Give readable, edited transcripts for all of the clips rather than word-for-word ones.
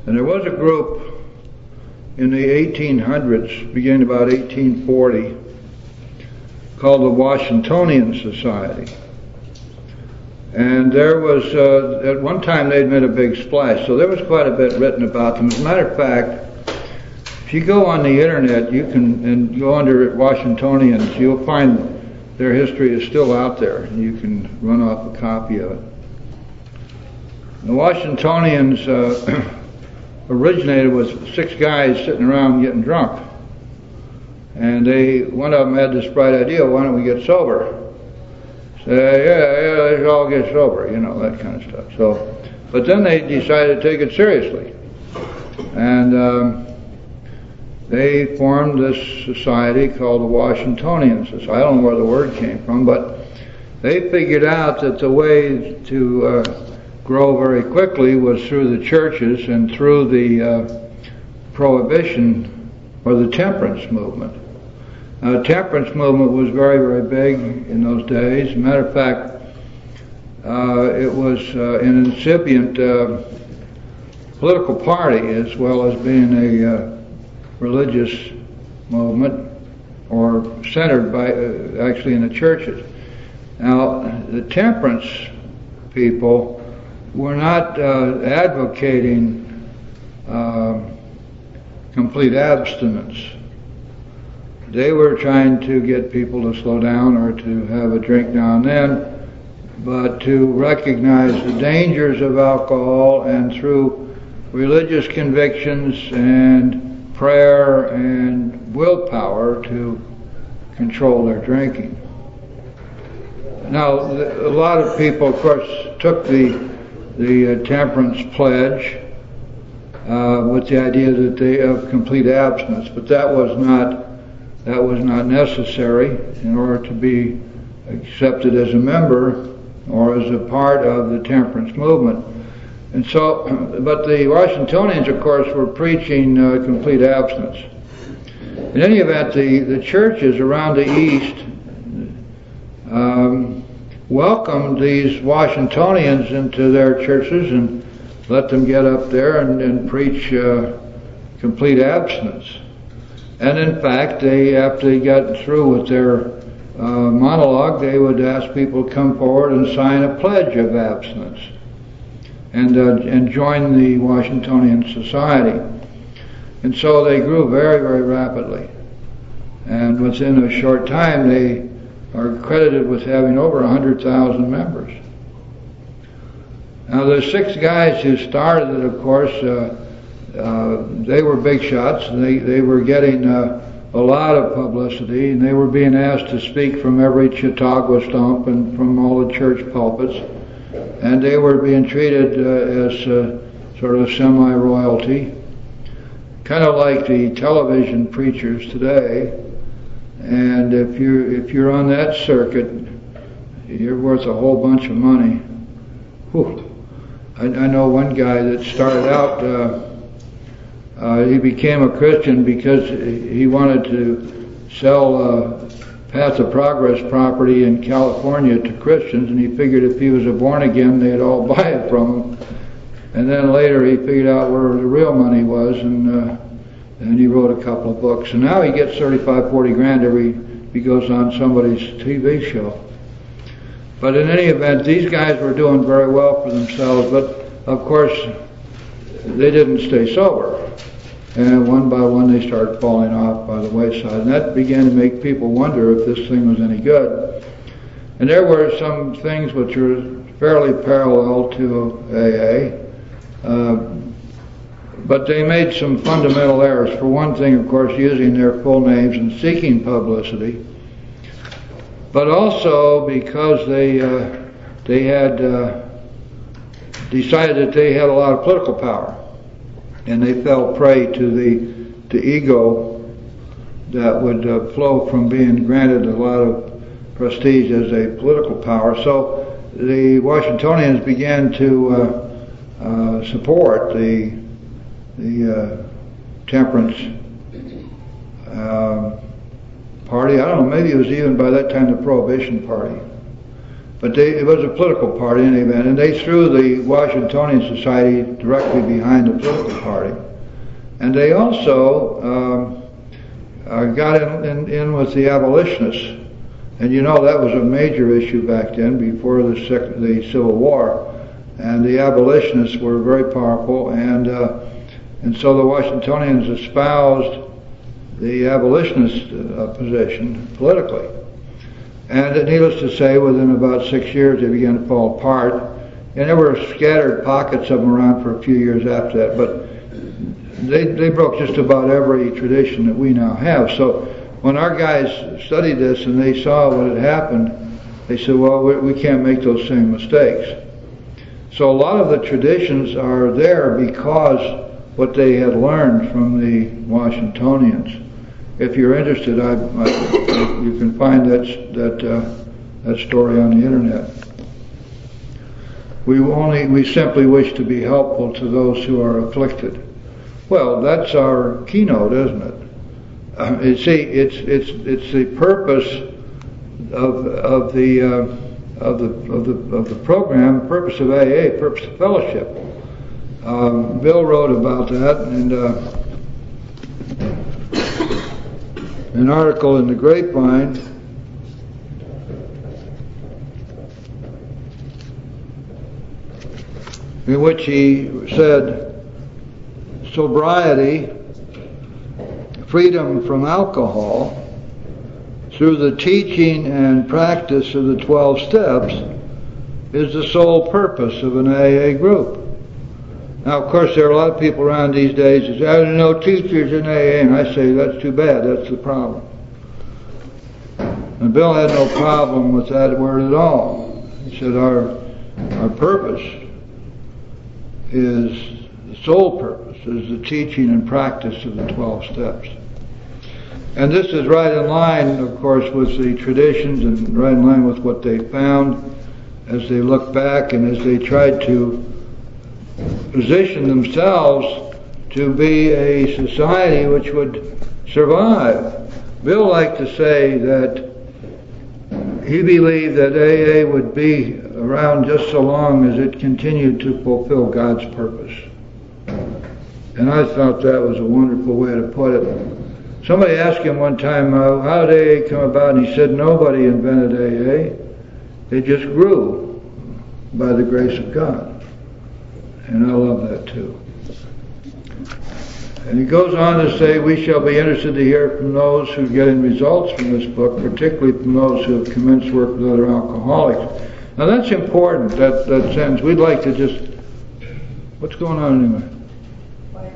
And there was a group in the 1800s, beginning about 1840, called the Washingtonian Society. And there was, at one time they'd made a big splash, so there was quite a bit written about them. As a matter of fact, if you go on the internet, you can, and go under Washingtonians, you'll find their history is still out there, and you can run off a copy of it. The Washingtonians originated with 6 guys sitting around getting drunk. And one of them had this bright idea, why don't we get sober? Say, yeah, let's all get sober, that kind of stuff. So, but then they decided to take it seriously. And they formed this society called the Washingtonian Society. I don't know where the word came from, but they figured out that the way to grow very quickly was through the churches and through the prohibition or the temperance movement. The temperance movement was very, very big in those days. As a matter of fact, it was an incipient political party as well as being a religious movement, or centered by actually in the churches. Now, the temperance people were not advocating complete abstinence. They were trying to get people to slow down or to have a drink now and then, but to recognize the dangers of alcohol, and through religious convictions and prayer and willpower to control their drinking. Now, a lot of people, of course, took the temperance pledge with the idea that they have complete abstinence, but that was not necessary in order to be accepted as a member or as a part of the temperance movement. And so, but the Washingtonians, of course, were preaching complete abstinence. In any event, the churches around the East welcomed these Washingtonians into their churches and let them get up there and preach complete abstinence. And in fact, after they got through with their monologue, they would ask people to come forward and sign a pledge of abstinence and join the Washingtonian Society. And so they grew very, very rapidly. And within a short time, they are credited with having over 100,000 members. Now, the 6 guys who started it, of course, they were big shots. They were getting a lot of publicity, and they were being asked to speak from every Chautauqua stump and from all the church pulpits. And they were being treated as sort of semi-royalty, kind of like the television preachers today. And if you're on that circuit, you're worth a whole bunch of money. Whew. I know one guy that started out. He became a Christian because he wanted to sell Path of Progress property in California to Christians, and he figured if he was a born again, they'd all buy it from him. And then later he figured out where the real money was, and he wrote a couple of books. And now he gets 35, 40 grand he goes on somebody's TV show. But in any event, these guys were doing very well for themselves, but of course they didn't stay sober. And one by one they started falling off by the wayside. And that began to make people wonder if this thing was any good. And there were some things which were fairly parallel to AA. But they made some fundamental errors. For one thing, of course, using their full names and seeking publicity. But also because they had decided that they had a lot of political power. And they fell prey to the ego that would flow from being granted a lot of prestige as a political power. So the Washingtonians began to support the temperance party. I don't know, maybe it was even by that time the Prohibition Party. But it was a political party in any event, and they threw the Washingtonian Society directly behind the political party. And they also got in with the abolitionists. And you know that was a major issue back then, before the Civil War. And the abolitionists were very powerful, and so the Washingtonians espoused the abolitionist position politically. And needless to say, within about 6 years, they began to fall apart. And there were scattered pockets of them around for a few years after that, but they broke just about every tradition that we now have. So when our guys studied this and they saw what had happened, they said, well, we can't make those same mistakes. So a lot of the traditions are there because what they had learned from the Washingtonians. If you're interested, you can find that story on the internet. We simply wish to be helpful to those who are afflicted. Well, that's our keynote, isn't it? You see, it's the purpose of the program, the purpose of AA, purpose of fellowship. Bill wrote about that, and an article in the Grapevine in which he said, sobriety, freedom from alcohol, through the teaching and practice of the 12 steps, is the sole purpose of an AA group. Now, of course, there are a lot of people around these days that say, there are no teachers in AA, and I say, that's too bad, that's the problem. And Bill had no problem with that word at all. He said, our purpose is, the sole purpose, is the teaching and practice of the 12 steps. And this is right in line, of course, with the traditions and right in line with what they found as they look back and as they tried to position themselves to be a society which would survive. Bill liked to say that he believed that AA would be around just so long as it continued to fulfill God's purpose. And I thought that was a wonderful way to put it. Somebody asked him one time, how did AA come about? And he said, nobody invented AA. It just grew by the grace of God. And I love that too. And he goes on to say, we shall be interested to hear from those who get in results from this book, particularly from those who have commenced work with other alcoholics. Now that's important, that sentence. We'd like to just... What's going on anyway?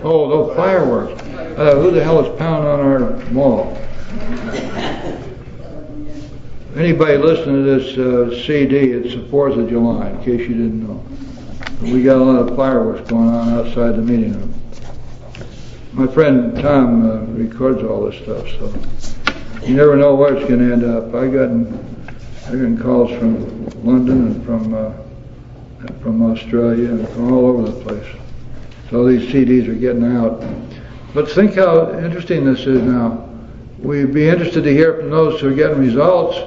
Oh, those fireworks. Who the hell is pounding on our wall? Anybody listening to this CD, it's the 4th of July, in case you didn't know. We got a lot of fireworks going on outside the meeting room. My friend Tom records all this stuff, so you never know where it's going to end up. I got calls from London and from Australia and from all over the place. So these CDs are getting out. But think how interesting this is now. We'd be interested to hear from those who are getting results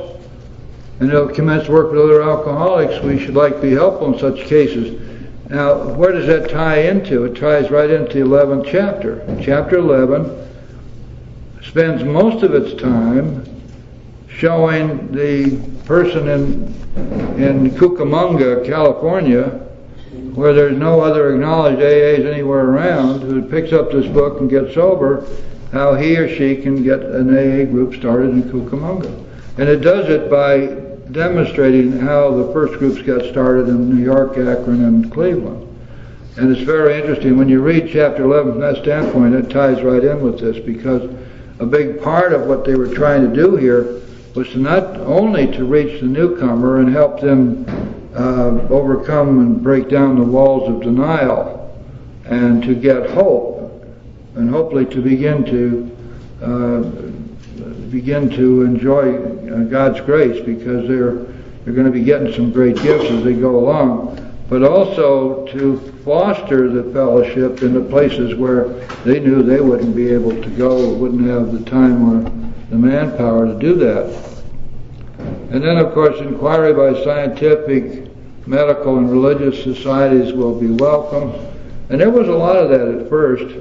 and have commenced work with other alcoholics. We should like to be helpful in such cases. Now, where does that tie into? It ties right into the 11th chapter. Chapter 11 spends most of its time showing the person in Cucamonga, California, where there's no other acknowledged AAs anywhere around, who picks up this book and gets sober, how he or she can get an AA group started in Cucamonga. And it does it by demonstrating how the first groups got started in New York, Akron, and Cleveland. And it's very interesting. When you read chapter 11 from that standpoint, it ties right in with this, because a big part of what they were trying to do here was to not only to reach the newcomer and help them overcome and break down the walls of denial and to get hope, and hopefully to begin to enjoy God's grace, because they're going to be getting some great gifts as they go along, but also to foster the fellowship in the places where they knew they wouldn't be able to go, wouldn't have the time or the manpower to do that. And then, of course, inquiry by scientific, medical, and religious societies will be welcome. And there was a lot of that at first.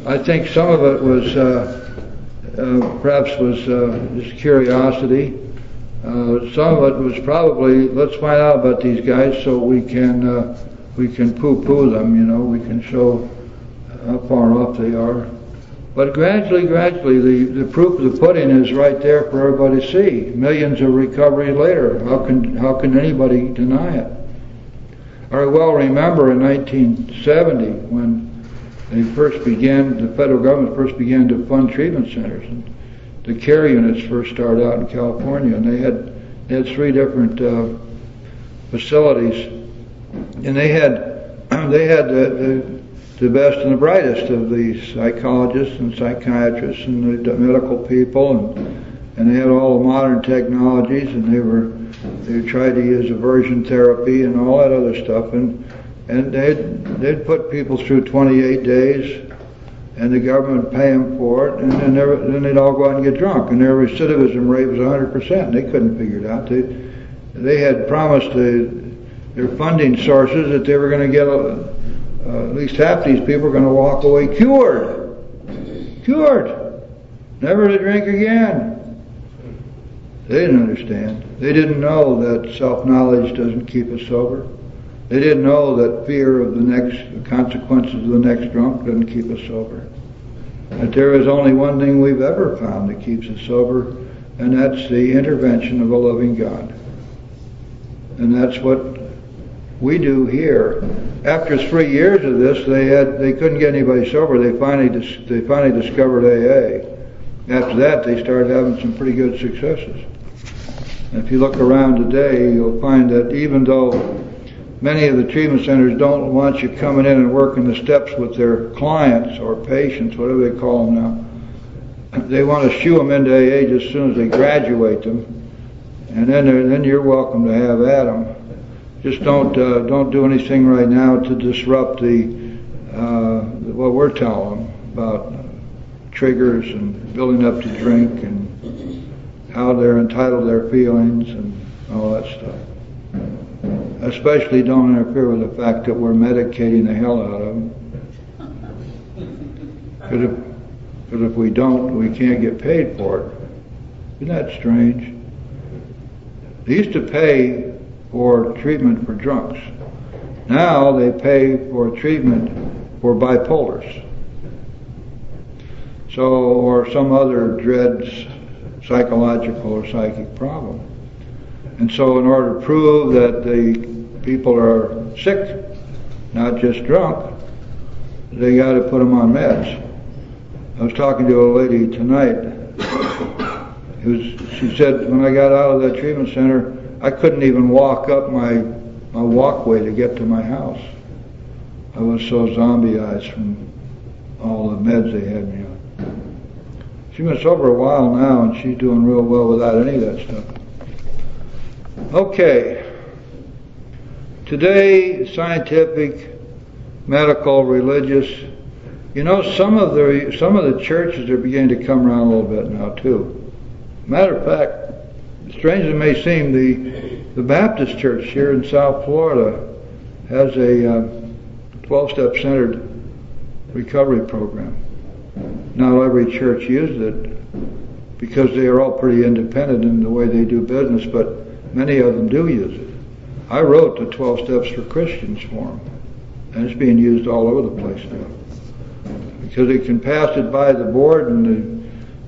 I think some of it was perhaps just curiosity. Some of it was probably, let's find out about these guys so we can poo-poo them, you know, we can show how far off they are. But gradually, the proof of the pudding is right there for everybody to see. Millions of recoveries later. How can anybody deny it? I well remember in 1970 when the federal government first began to fund treatment centers. And the care units first started out in California, and they had 3 different facilities, and they had the best and the brightest of the psychologists and psychiatrists and the medical people, and they had all the modern technologies, and they tried to use aversion therapy and all that other stuff, and they'd put people through 28 days, and the government would pay them for it, and then they'd all go out and get drunk, and their recidivism rate was 100%. They couldn't figure it out. They had promised their funding sources that they were going to get at least half these people were going to walk away cured, never to drink again. They didn't understand. They didn't know that self-knowledge doesn't keep us sober. They didn't know that fear of the consequences of the next drunk doesn't keep us sober. That there is only one thing we've ever found that keeps us sober, and that's the intervention of a loving God. And that's what we do here. After 3 years of this, they couldn't get anybody sober. They finally discovered AA. After that, they started having some pretty good successes. And if you look around today, you'll find that even though many of the treatment centers don't want you coming in and working the steps with their clients or patients, whatever they call them now, they want to shoo them into AA just as soon as they graduate them, and then you're welcome to have at them. Just don't do anything right now to disrupt what we're telling them about triggers and building up to drink and how they're entitled to their feelings and all that stuff. Especially don't interfere with the fact that we're medicating the hell out of them. Because if we don't, we can't get paid for it. Isn't that strange? They used to pay for treatment for drunks. Now they pay for treatment for bipolars. Or some other dread psychological or psychic problem. And so in order to prove that the people are sick, not just drunk, they got to put them on meds. I was talking to a lady tonight. She said, when I got out of that treatment center, I couldn't even walk up my walkway to get to my house. I was so zombieized from all the meds they had me on. She's been sober a while now, and she's doing real well without any of that stuff. Okay. Today, scientific, medical, religious, you know, some of the churches are beginning to come around a little bit now too. Matter of fact, strange as it may seem, the Baptist church here in South Florida has a 12-step centered recovery program. Not every church uses it because they are all pretty independent in the way they do business, but many of them do use it. I wrote the 12 Steps for Christians for them, and it's being used all over the place now. Because they can pass it by the board and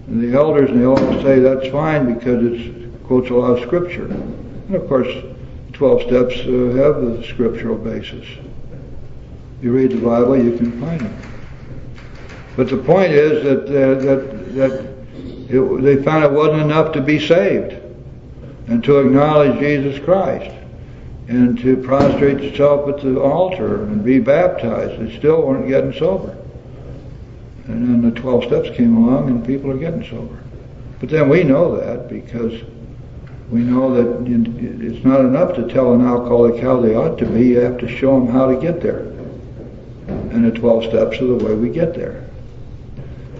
the elders, and they all say that's fine because it quotes a lot of scripture. And of course, 12 steps have a scriptural basis. You read the Bible, you can find it. But the point is that they found it wasn't enough to be saved and to acknowledge Jesus Christ and to prostrate yourself at the altar and be baptized. They still weren't getting sober. And then the 12 steps came along and people are getting sober. But then we know that because we know that it's not enough to tell an alcoholic how they ought to be. You have to show them how to get there. And the 12 steps are the way we get there.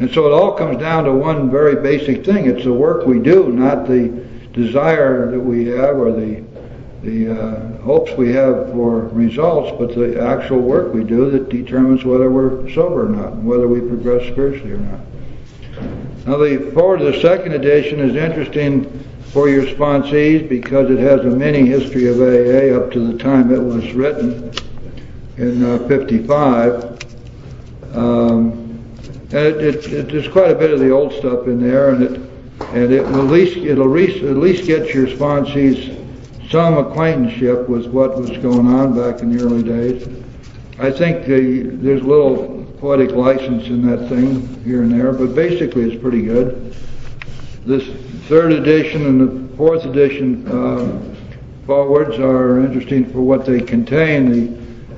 And so it all comes down to one very basic thing. It's the work we do, not the desire that we have or the hopes we have for results, but the actual work we do that determines whether we're sober or not, and whether we progress spiritually or not. Now the forward of the second edition is interesting for your sponsees because it has a mini history of AA up to the time it was written in 55. There's quite a bit of the old stuff in there, and it'll at least get your sponsees some acquaintanceship with what was going on back in the early days. I think there's a little poetic license in that thing here and there, but basically it's pretty good. This third edition and the fourth edition forwards are interesting for what they contain.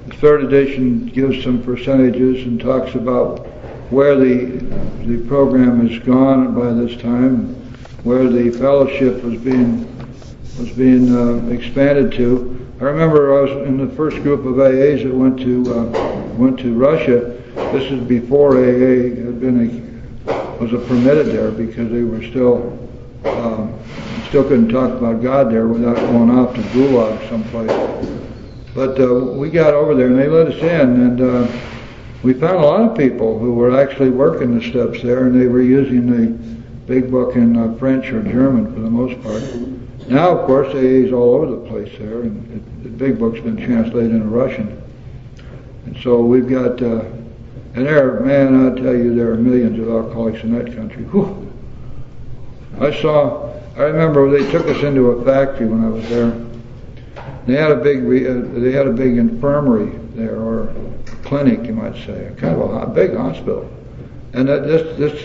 The third edition gives some percentages and talks about where the program has gone by this time, where the fellowship was being expanded to. I remember I was in the first group of AAs that went to Russia. This is before AA was permitted there, because they were still couldn't talk about God there without going off to Gulag someplace. But we got over there and they let us in, and we found a lot of people who were actually working the steps there, and they were using the big book in French or German for the most part. Now, of course, AA is all over the place there, and the big book's been translated into Russian. And so we've got, and there, man, I'll tell you, there are millions of alcoholics in that country. Whew. I remember they took us into a factory when I was there. They had a big infirmary there, or clinic, you might say, kind of a big hospital. And this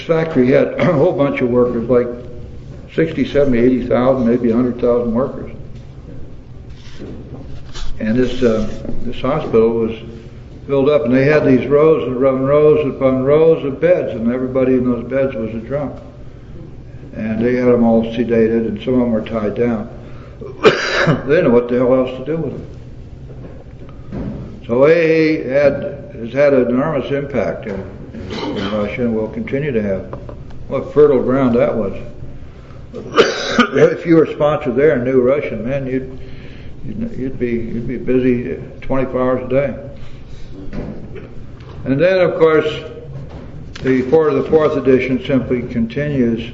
factory had a whole bunch of workers, like 60, 70, 80,000, maybe 100,000 workers. And this hospital was filled up, and they had these rows and rows upon rows of beds, and everybody in those beds was a drunk. And they had them all sedated, and some of them were tied down. They didn't know what the hell else to do with them. So AA has had an enormous impact in Russia, and will continue to have. What fertile ground that was. If you were sponsored there and knew Russian, man, you'd be busy 24 hours a day. And then, of course, the fourth edition simply continues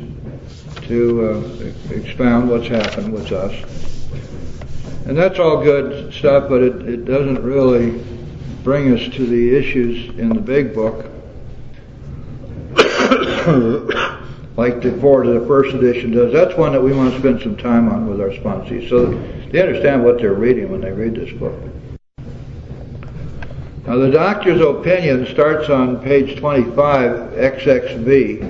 to expound what's happened with us. And that's all good stuff, but it doesn't really bring us to the issues in the big book like the forward of the first edition does. That's one that we want to spend some time on with our sponsees, so they understand what they're reading when they read this book. Now, the doctor's opinion starts on page 25, XXV.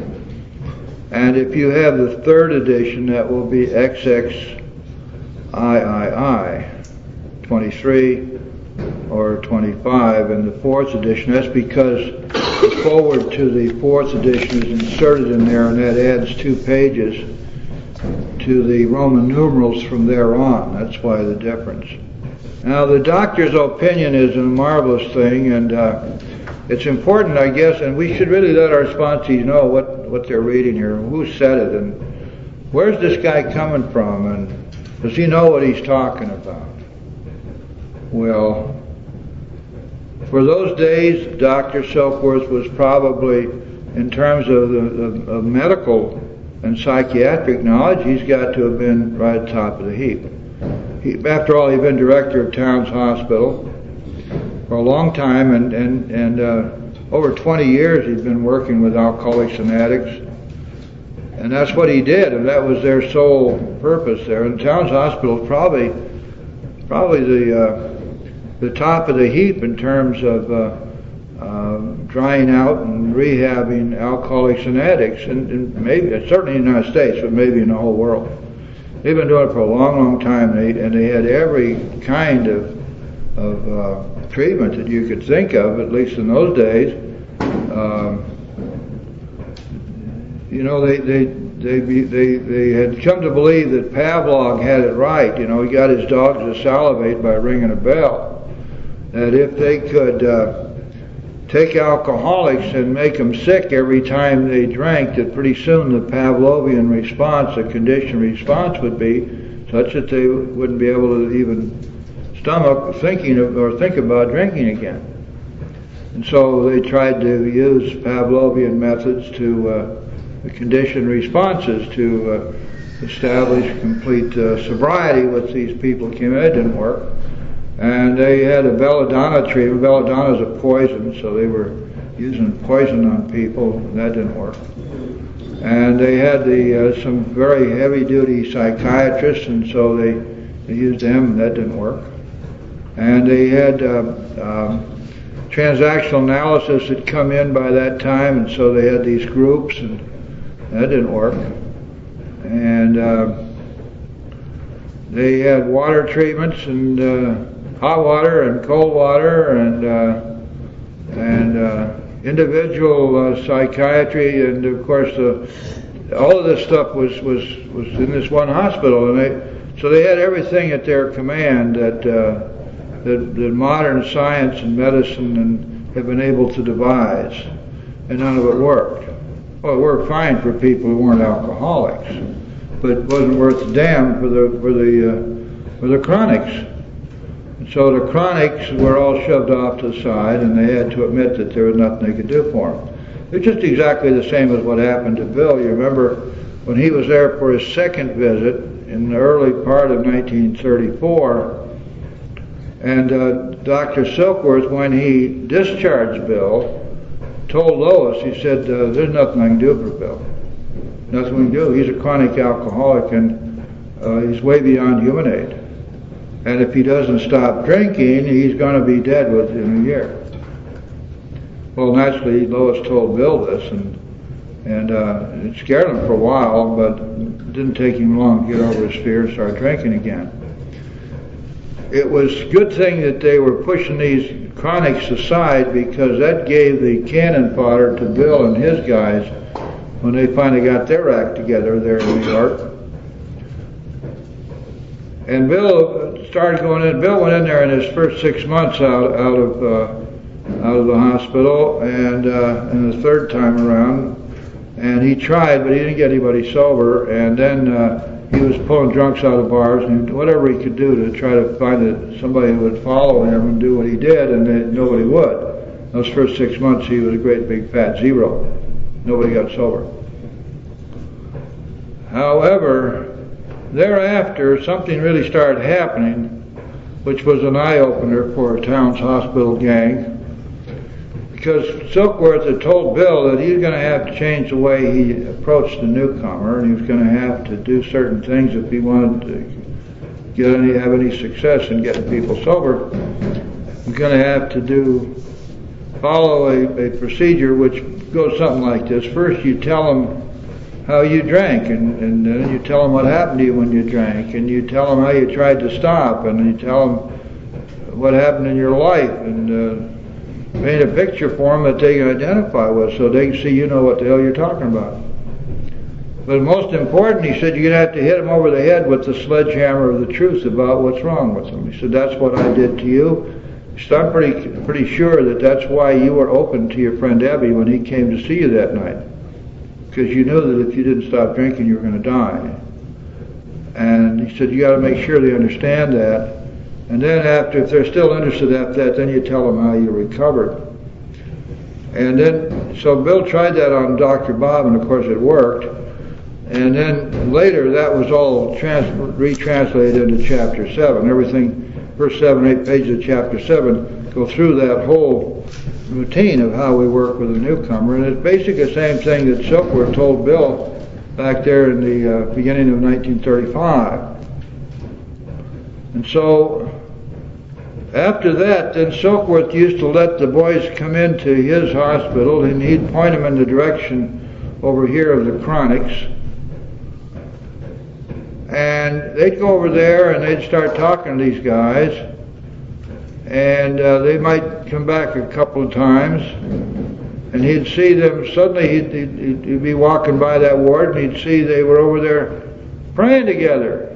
And if you have the third edition, that will be XXIII, 23 or 25, and the fourth edition. That's because the forward to the fourth edition is inserted in there, and that adds 2 pages to the Roman numerals from there on. That's why the difference. Now, the doctor's opinion is a marvelous thing, and it's important, I guess, and we should really let our sponsees know what they're reading here, who said it, and where's this guy coming from, and does he know what he's talking about? Well, for those days, Dr. Silkworth was probably, in terms of medical and psychiatric knowledge, he's got to have been right at the top of the heap. After all, he'd been director of Towns Hospital for a long time, and over 20 years he'd been working with alcoholics and addicts, and that's what he did, and that was their sole purpose there. And Towns Hospital is probably the top of the heap in terms of drying out and rehabbing alcoholics and addicts, and maybe certainly in the United States, but maybe in the whole world. They've been doing it for a long, long time, and they had every kind of treatment that you could think of, at least in those days. They had come to believe that Pavlov had it right. You know, he got his dogs to salivate by ringing a bell. That if they could take alcoholics and make them sick every time they drank, that pretty soon the Pavlovian response, the conditioned response, would be such that they wouldn't be able to even stomach thinking of, or think about drinking again. And so they tried to use Pavlovian methods to condition responses to establish complete sobriety with these people came in. It didn't work. And they had a belladonna treatment. Belladonna is a poison, so they were using poison on people, and that didn't work. And they had some very heavy-duty psychiatrists, and so they used them, and that didn't work. And they had transactional analysis had come in by that time, and so they had these groups, and that didn't work. And they had water treatments, and hot water and cold water, and individual psychiatry, and of course all of this stuff was in this one hospital, and so they had everything at their command that modern science and medicine have been able to devise, and none of it worked. Well, it worked fine for people who weren't alcoholics, but it wasn't worth a damn for the chronics. And so the chronics were all shoved off to the side, and they had to admit that there was nothing they could do for them. It's just exactly the same as what happened to Bill. You remember when he was there for his second visit in the early part of 1934, and Dr. Silkworth, when he discharged Bill, told Lois, he said, there's nothing I can do for Bill. Nothing we can do. He's a chronic alcoholic, and he's way beyond human aid. And if he doesn't stop drinking, he's going to be dead within a year. Well, naturally, Lois told Bill this, and it scared him for a while, but it didn't take him long to get over his fear and start drinking again. It was a good thing that they were pushing these chronics aside, because that gave the cannon fodder to Bill and his guys when they finally got their act together there in New York. And Bill started going in. Bill went in there in his first 6 months out of the hospital, and the third time around, and he tried, but he didn't get anybody sober. And then he was pulling drunks out of bars and whatever he could do to try to find somebody who would follow him and do what he did, and nobody would. Those first 6 months, he was a great big fat zero. Nobody got sober. However, thereafter, something really started happening, which was an eye-opener for Towns Hospital gang, because Silkworth had told Bill that he was going to have to change the way he approached the newcomer, and he was going to have to do certain things if he wanted to have any success in getting people sober. He was going to have to follow a procedure which goes something like this. First, you tell them how you drank, and then you tell them what happened to you when you drank, and you tell them how you tried to stop, and you tell them what happened in your life, and paint a picture for them that they can identify with, so they can see you know what the hell you're talking about. But most important, he said, you're going to have to hit them over the head with the sledgehammer of the truth about what's wrong with them. He said, that's what I did to you. He said, I'm pretty sure that that's why you were open to your friend Ebby when he came to see you that night. Because you knew that if you didn't stop drinking, you were going to die. And he said, you got to make sure they understand that. And then if they're still interested after that, then you tell them how you recovered. And then, so Bill tried that on Dr. Bob, and of course it worked. And then later, that was all retranslated into Chapter 7. Everything, first 7 or 8 pages of Chapter 7 go through that whole routine of how we work with a newcomer. And it's basically the same thing that Silkworth told Bill back there in the beginning of 1935. And so, after that, then Silkworth used to let the boys come into his hospital, and he'd point them in the direction over here of the chronics. And they'd go over there and they'd start talking to these guys, and they might come back a couple of times, and he'd see them. Suddenly he'd be walking by that ward, and he'd see they were over there praying together.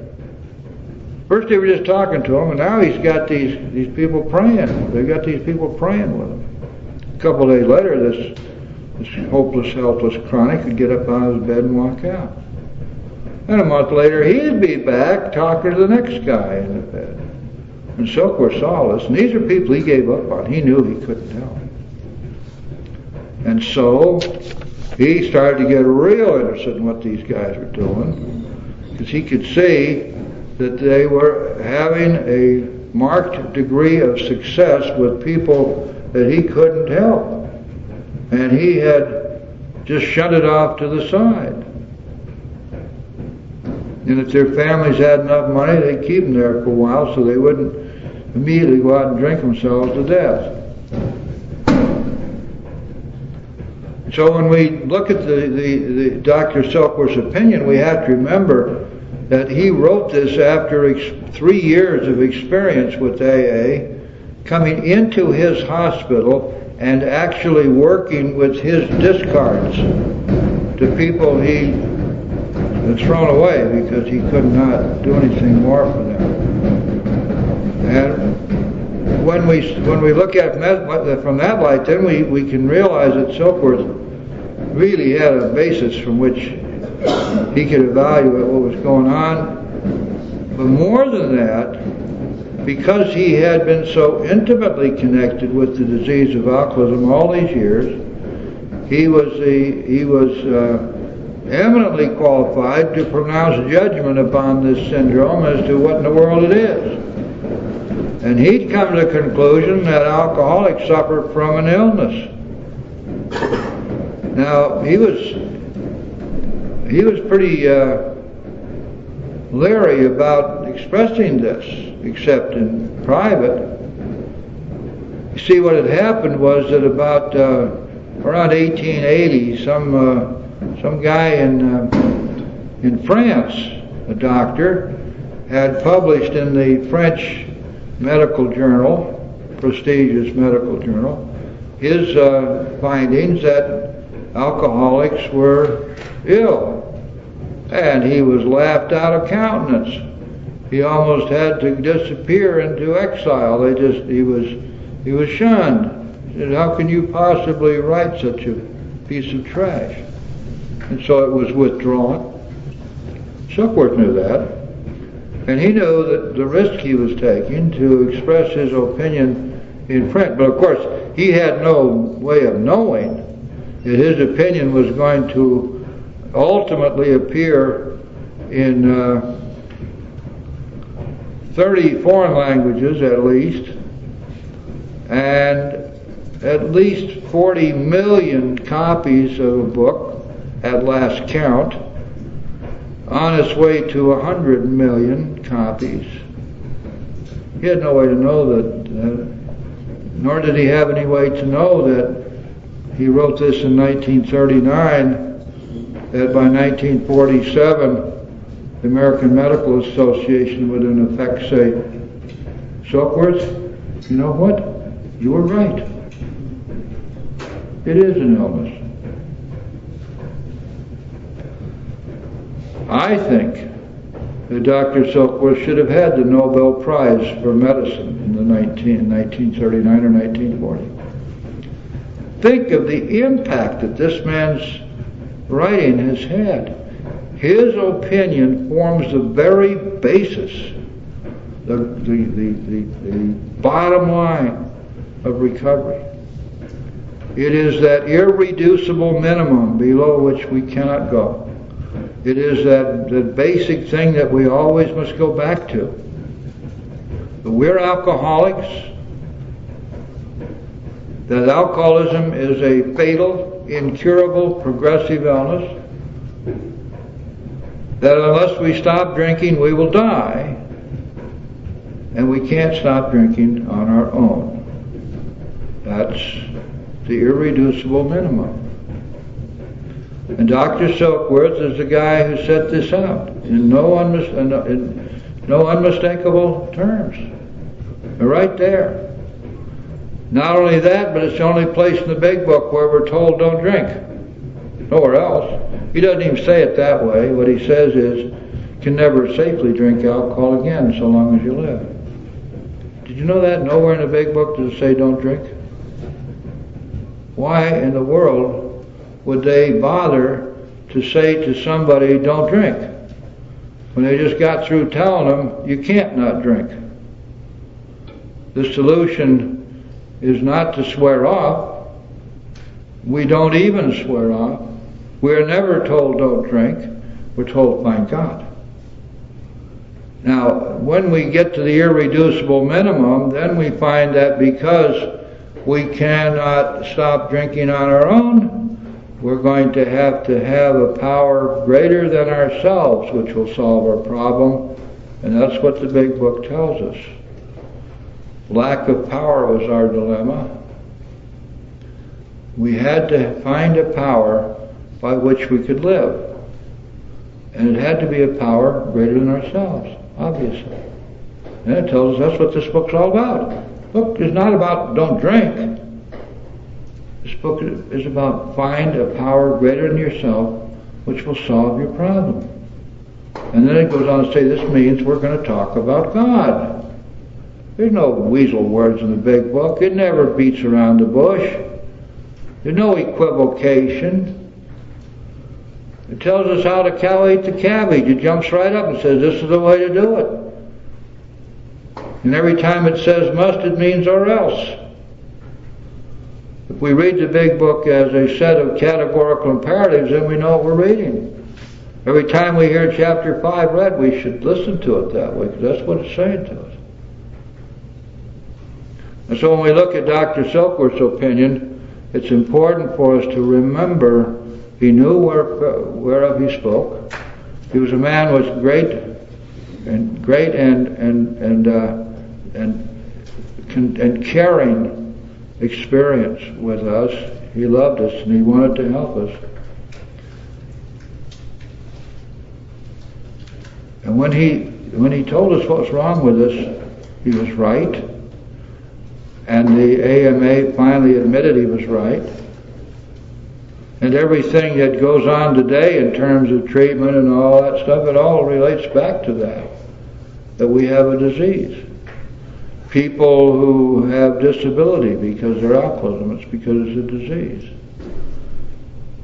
First they were just talking to him, and now he's got these people praying. They've got these people praying with him. A couple of days later, this hopeless, helpless chronic would get up out of his bed and walk out. And a month later, he'd be back talking to the next guy in the bed. And Silkworth saw this, and these are people he gave up on. He knew he couldn't help. And so he started to get real interested in what these guys were doing, because he could see that they were having a marked degree of success with people that he couldn't help. And he had just shunted off to the side. And if their families had enough money, they'd keep them there for a while so they wouldn't immediately go out and drink themselves to death. So when we look at the Dr. Silkworth's opinion, we have to remember that he wrote this after 3 years of experience with AA, coming into his hospital and actually working with his discards to people he had thrown away because he could not do anything more for them. And when we look at it from that light, then we can realize that Silkworth really had a basis from which he could evaluate what was going on. But more than that, because he had been so intimately connected with the disease of alcoholism all these years, he was eminently qualified to pronounce judgment upon this syndrome as to what in the world it is. And he'd come to the conclusion that alcoholics suffer from an illness. Now, he was pretty leery about expressing this, except in private. You see, what had happened was that about around 1880, some guy in France, a doctor, had published in the French medical journal, prestigious medical journal, his findings that alcoholics were ill, and he was laughed out of countenance. He almost had to disappear into exile. He was shunned. He said, "How can you possibly write such a piece of trash?" And so it was withdrawn. Silkworth knew that, and he knew that the risk he was taking to express his opinion in print. But of course, he had no way of knowing that his opinion was going to ultimately appear in 30 foreign languages at least, and at least 40 million copies of a book at last count, on its way to 100 million copies. He had no way to know that, nor did he have any way to know that he wrote this in 1939, that by 1947 the American Medical Association would in effect say, "Silkworth, you know what? You were right. It is an illness." I think that Dr. Silkworth should have had the Nobel Prize for Medicine in 1939 or 1940. Think of the impact that this man's writing has had. His opinion forms the very basis, the bottom line of recovery. It is that irreducible minimum below which we cannot go. It is that basic thing that we always must go back to. We're alcoholics, that alcoholism is a fatal, incurable, progressive illness, that unless we stop drinking we will die, and we can't stop drinking on our own. That's the irreducible minimum. And Dr. Silkworth is the guy who set this out in no unmistakable terms. Right there. Not only that, but it's the only place in the big book where we're told don't drink. Nowhere else. He doesn't even say it that way. What he says is, can never safely drink alcohol again so long as you live. Did you know that? Nowhere in the big book does it say don't drink. Why in the world would they bother to say to somebody, don't drink, when they just got through telling them, you can't not drink? The solution is not to swear off. We don't even swear off. We're never told don't drink. We're told find God. Now, when we get to the irreducible minimum, then we find that because we cannot stop drinking on our own, we're going to have a power greater than ourselves which will solve our problem, and that's what the big book tells us. Lack of power was our dilemma. We had to find a power by which we could live, and it had to be a power greater than ourselves, obviously. And it tells us that's what this book's all about. The book is not about don't drink. This book is about find a power greater than yourself which will solve your problem. And then it goes on to say this means we're going to talk about God. There's no weasel words in the big book. It never beats around the bush. There's no equivocation. It tells us how to calibrate the cabbage. It jumps right up and says this is the way to do it. And every time it says must, it means or else. If we read the big book as a set of categorical imperatives, then we know what we're reading. Every time we hear chapter 5 read, we should listen to it that way, because that's what it's saying to us. And so when we look at Dr. Silkworth's opinion, it's important for us to remember he knew whereof he spoke. He was a man with great and caring experience with us. He loved us and he wanted to help us. And when he told us what was wrong with us, he was right. And the AMA finally admitted he was right. And everything that goes on today in terms of treatment and all that stuff, it all relates back to that we have a disease. People who have disability because they're alcoholism, it's because it's a disease.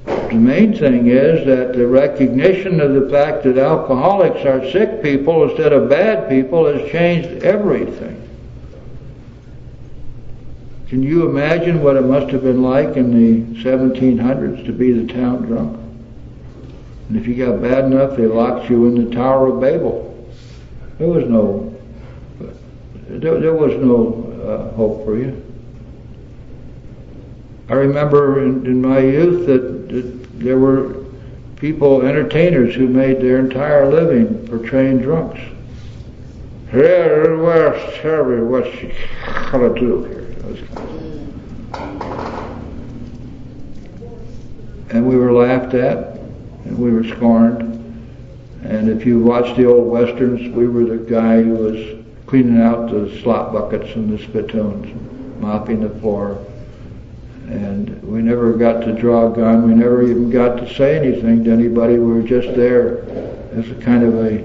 The main thing is that the recognition of the fact that alcoholics are sick people instead of bad people has changed everything. Can you imagine what it must have been like in the 1700s to be the town drunk? And if you got bad enough, they locked you in the Tower of Babel. There was no hope for you. I remember in my youth that there were people, entertainers, who made their entire living portraying drunks. Here, where's Terry? What's she gonna do here? And we were laughed at, and we were scorned. And if you watch the old westerns, we were the guy who was cleaning out the slop buckets and the spittoons, mopping the floor. And we never got to draw a gun. We never even got to say anything to anybody. We were just there as a kind of a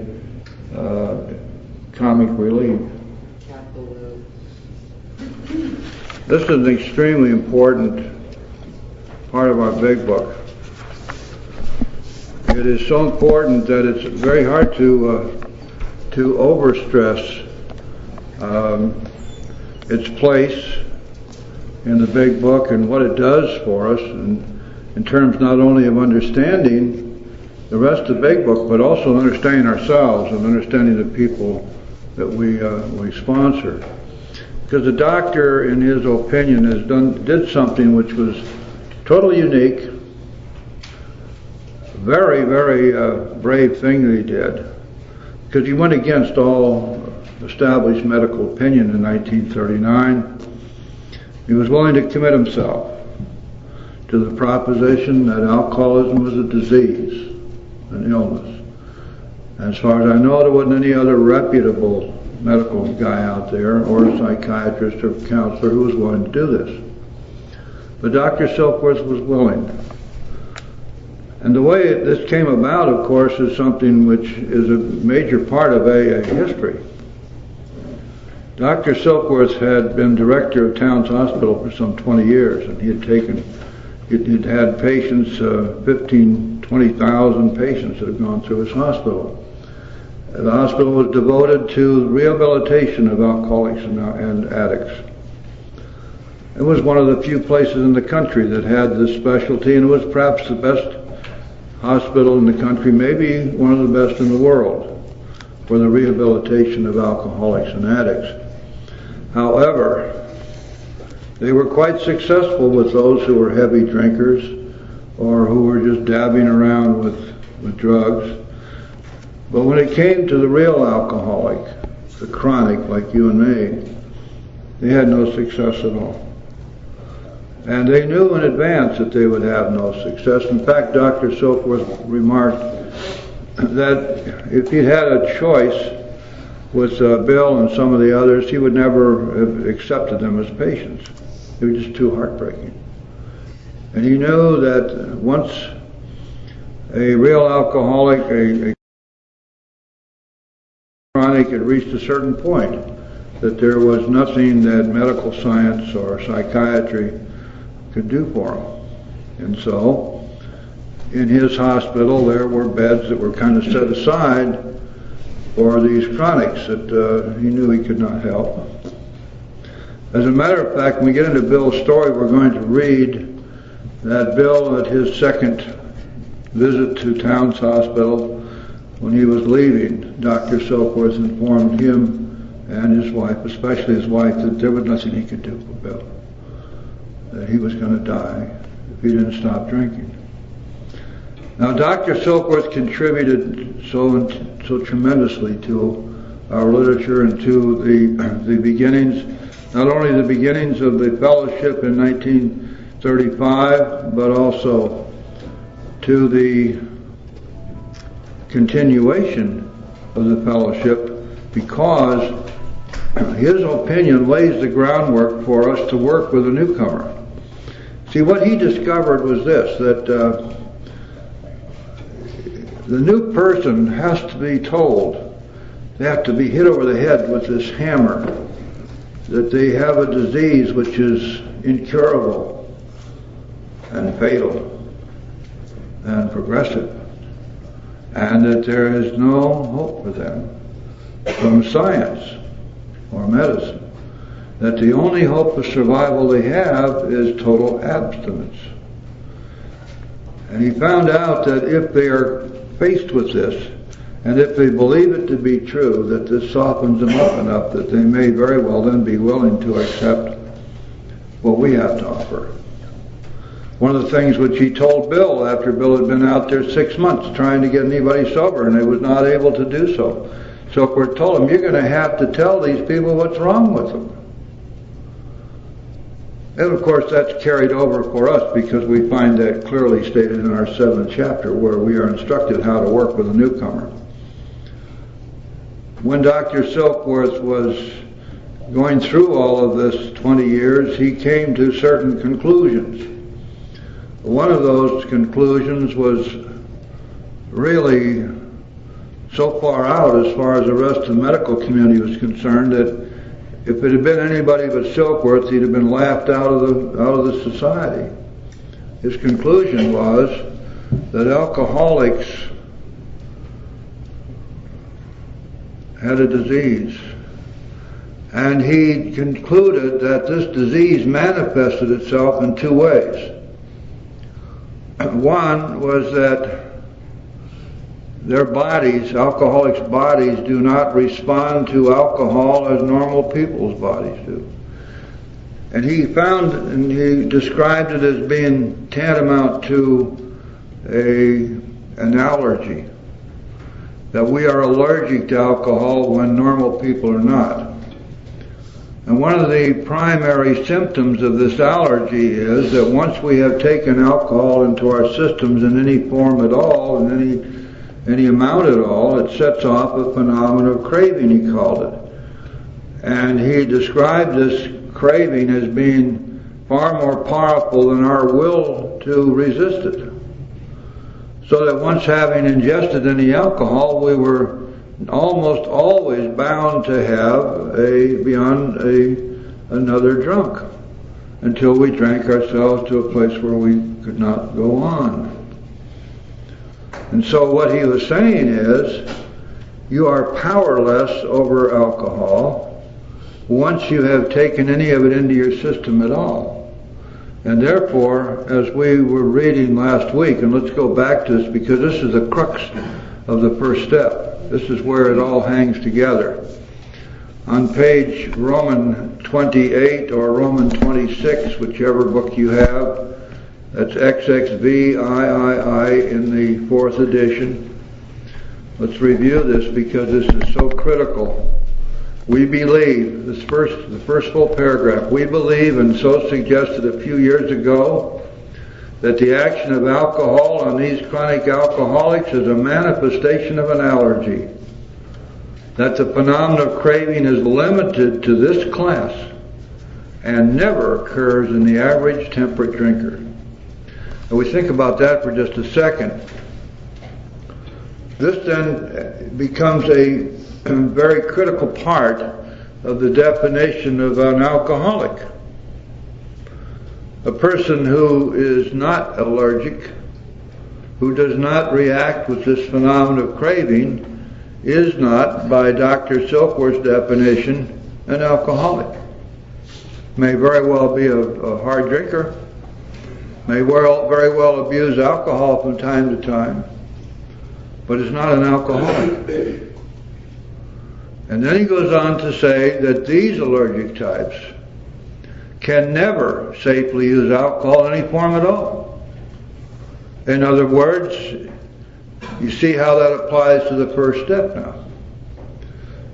comic relief. This is an extremely important part of our big book. It is so important that it's very hard to overstress its place in the big book and what it does for us in terms not only of understanding the rest of the big book, but also understanding ourselves and understanding the people that we sponsor. Because the doctor, in his opinion, did something which was totally unique, very, very brave thing that he did, because he went against all established medical opinion in 1939. He was willing to commit himself to the proposition that alcoholism was a disease, an illness. As far as I know, there wasn't any other reputable medical guy out there, or a psychiatrist or counselor, who was willing to do this. But Dr. Silkworth was willing. And the way this came about, of course, is something which is a major part of AA history. Dr. Silkworth had been director of Towns Hospital for some 20 years, and he'd had patients, 15, 20,000 patients that had gone through his hospital. The hospital was devoted to rehabilitation of alcoholics and addicts. It was one of the few places in the country that had this specialty, and it was perhaps the best hospital in the country, maybe one of the best in the world, for the rehabilitation of alcoholics and addicts. However, they were quite successful with those who were heavy drinkers or who were just dabbing around with drugs. But when it came to the real alcoholic, the chronic like you and me, they had no success at all. And they knew in advance that they would have no success. In fact, Dr. Silkworth remarked that if he'd had a choice with Bill and some of the others, he would never have accepted them as patients. It was just too heartbreaking. And he knew that once a real alcoholic, a chronic, had reached a certain point, that there was nothing that medical science or psychiatry could do for him. And so, in his hospital, there were beds that were kind of set aside for these chronics that he knew he could not help. As a matter of fact, when we get into Bill's story, we're going to read that Bill, at his second visit to Towns Hospital, when he was leaving, Dr. Silkworth informed him and his wife, especially his wife, that there was nothing he could do for Bill, that he was going to die if he didn't stop drinking. Now, Dr. Silkworth contributed so tremendously to our literature and to the beginnings, not only the beginnings of the fellowship in 1935, but also to the continuation of the fellowship, because his opinion lays the groundwork for us to work with a newcomer. See, what he discovered was this, that the new person has to be told, they have to be hit over the head with this hammer, that they have a disease which is incurable and fatal and progressive, and that there is no hope for them from science or medicine, that the only hope of survival they have is total abstinence. And he found out that if they are faced with this, and if they believe it to be true, that this softens them up enough that they may very well then be willing to accept what we have to offer. One of the things which he told Bill, after Bill had been out there 6 months trying to get anybody sober, and they was not able to do so. So we're told him, you're going to have to tell these people what's wrong with them. And of course that's carried over for us, because we find that clearly stated in our 7th chapter, where we are instructed how to work with a newcomer. When Dr. Silkworth was going through all of this 20 years, he came to certain conclusions. One of those conclusions was really so far out as far as the rest of the medical community was concerned, that if it had been anybody but Silkworth, he'd have been laughed out of the society. His conclusion was that alcoholics had a disease, and he concluded that this disease manifested itself in 2 ways. One was that their bodies, alcoholics' bodies, do not respond to alcohol as normal people's bodies do. And he found, and he described it as being tantamount to an allergy, that we are allergic to alcohol when normal people are not. And one of the primary symptoms of this allergy is that once we have taken alcohol into our systems in any form at all, in any amount at all, it sets off a phenomenon of craving, he called it. And he described this craving as being far more powerful than our will to resist it. So that once having ingested any alcohol, we were almost always bound to have another drunk until we drank ourselves to a place where we could not go on. And so what he was saying is, you are powerless over alcohol once you have taken any of it into your system at all. And therefore, as we were reading last week, and let's go back to this because this is the crux of the first step. This is where it all hangs together. On page Roman 28 or Roman 26, whichever book you have, that's XXVIII in the 4th edition. Let's review this because this is so critical. We believe, the first full paragraph, we believe, and so suggested a few years ago, that the action of alcohol on these chronic alcoholics is a manifestation of an allergy. That the phenomenon of craving is limited to this class and never occurs in the average temperate drinker. And we think about that for just a second. This then becomes a very critical part of the definition of an alcoholic. A person who is not allergic, who does not react with this phenomenon of craving, is not, by Dr. Silkworth's definition, an alcoholic. May very well be a hard drinker, may very well abuse alcohol from time to time, but is not an alcoholic. And then he goes on to say that these allergic types can never safely use alcohol in any form at all. In other words, you see how that applies to the first step now.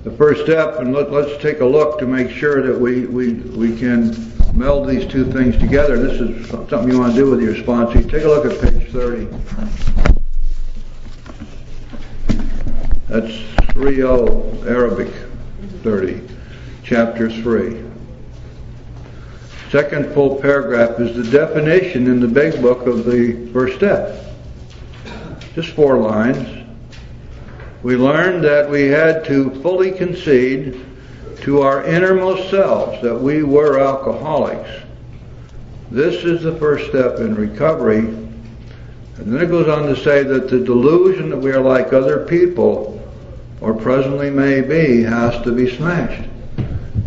The first step, and let's take a look to make sure that we can meld these two things together. This is something you want to do with your sponsee. Take a look at page 30. That's 3.0 Arabic 30, chapter 3. Second full paragraph is the definition in the big book of the first step. Just 4 lines. We learned that we had to fully concede to our innermost selves that we were alcoholics. This is the first step in recovery. And then it goes on to say that the delusion that we are like other people, or presently may be, has to be smashed.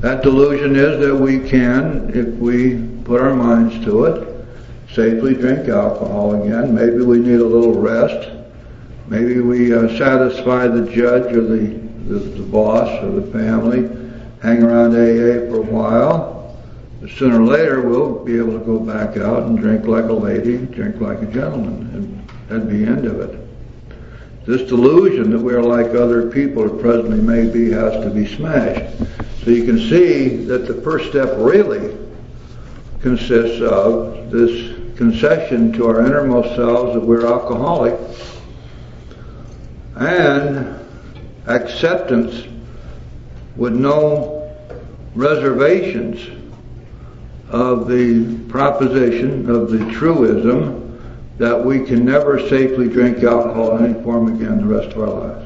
That delusion is that we can, if we put our minds to it, safely drink alcohol again. Maybe we need a little rest. Maybe we satisfy the judge or the boss or the family, hang around AA for a while. But sooner or later we'll be able to go back out and drink like a lady, drink like a gentleman, and that'd be the end of it. This delusion that we're like other people, or presently may be, has to be smashed. So you can see that the first step really consists of this concession to our innermost selves that we're alcoholic, and acceptance with no reservations of the proposition of the truism that we can never safely drink alcohol in any form again the rest of our lives.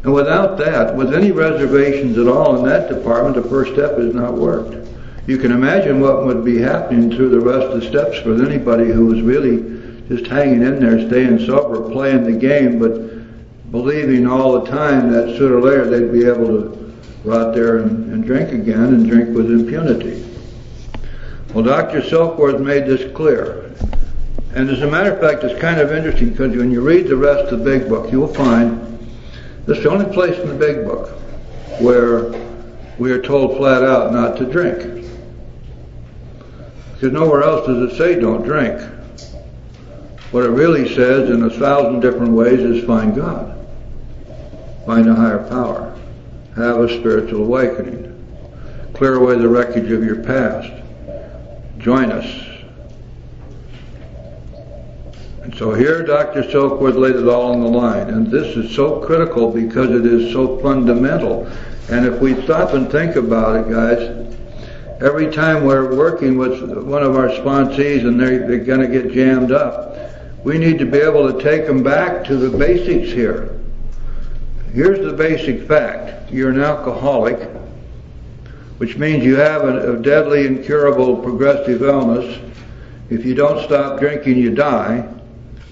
And without that, with any reservations at all in that department, the first step has not worked. You can imagine what would be happening through the rest of the steps for anybody who was really just hanging in there, staying sober, playing the game, but believing all the time that sooner or later they'd be able to go out there and drink again, and drink with impunity. Well, Dr. Silkworth made this clear. And as a matter of fact, it's kind of interesting because when you read the rest of the big book, you will find this is the only place in the big book where we are told flat out not to drink. Because nowhere else does it say don't drink. What it really says in 1,000 different ways is find God. Find a higher power. Have a spiritual awakening. Clear away the wreckage of your past. Join us. And so here Dr. Silkworth laid it all on the line. And this is so critical because it is so fundamental. And if we stop and think about it, guys, every time we're working with one of our sponsees and they're going to get jammed up, we need to be able to take them back to the basics here. Here's the basic fact. You're an alcoholic, which means you have a deadly, incurable, progressive illness. If you don't stop drinking, you die,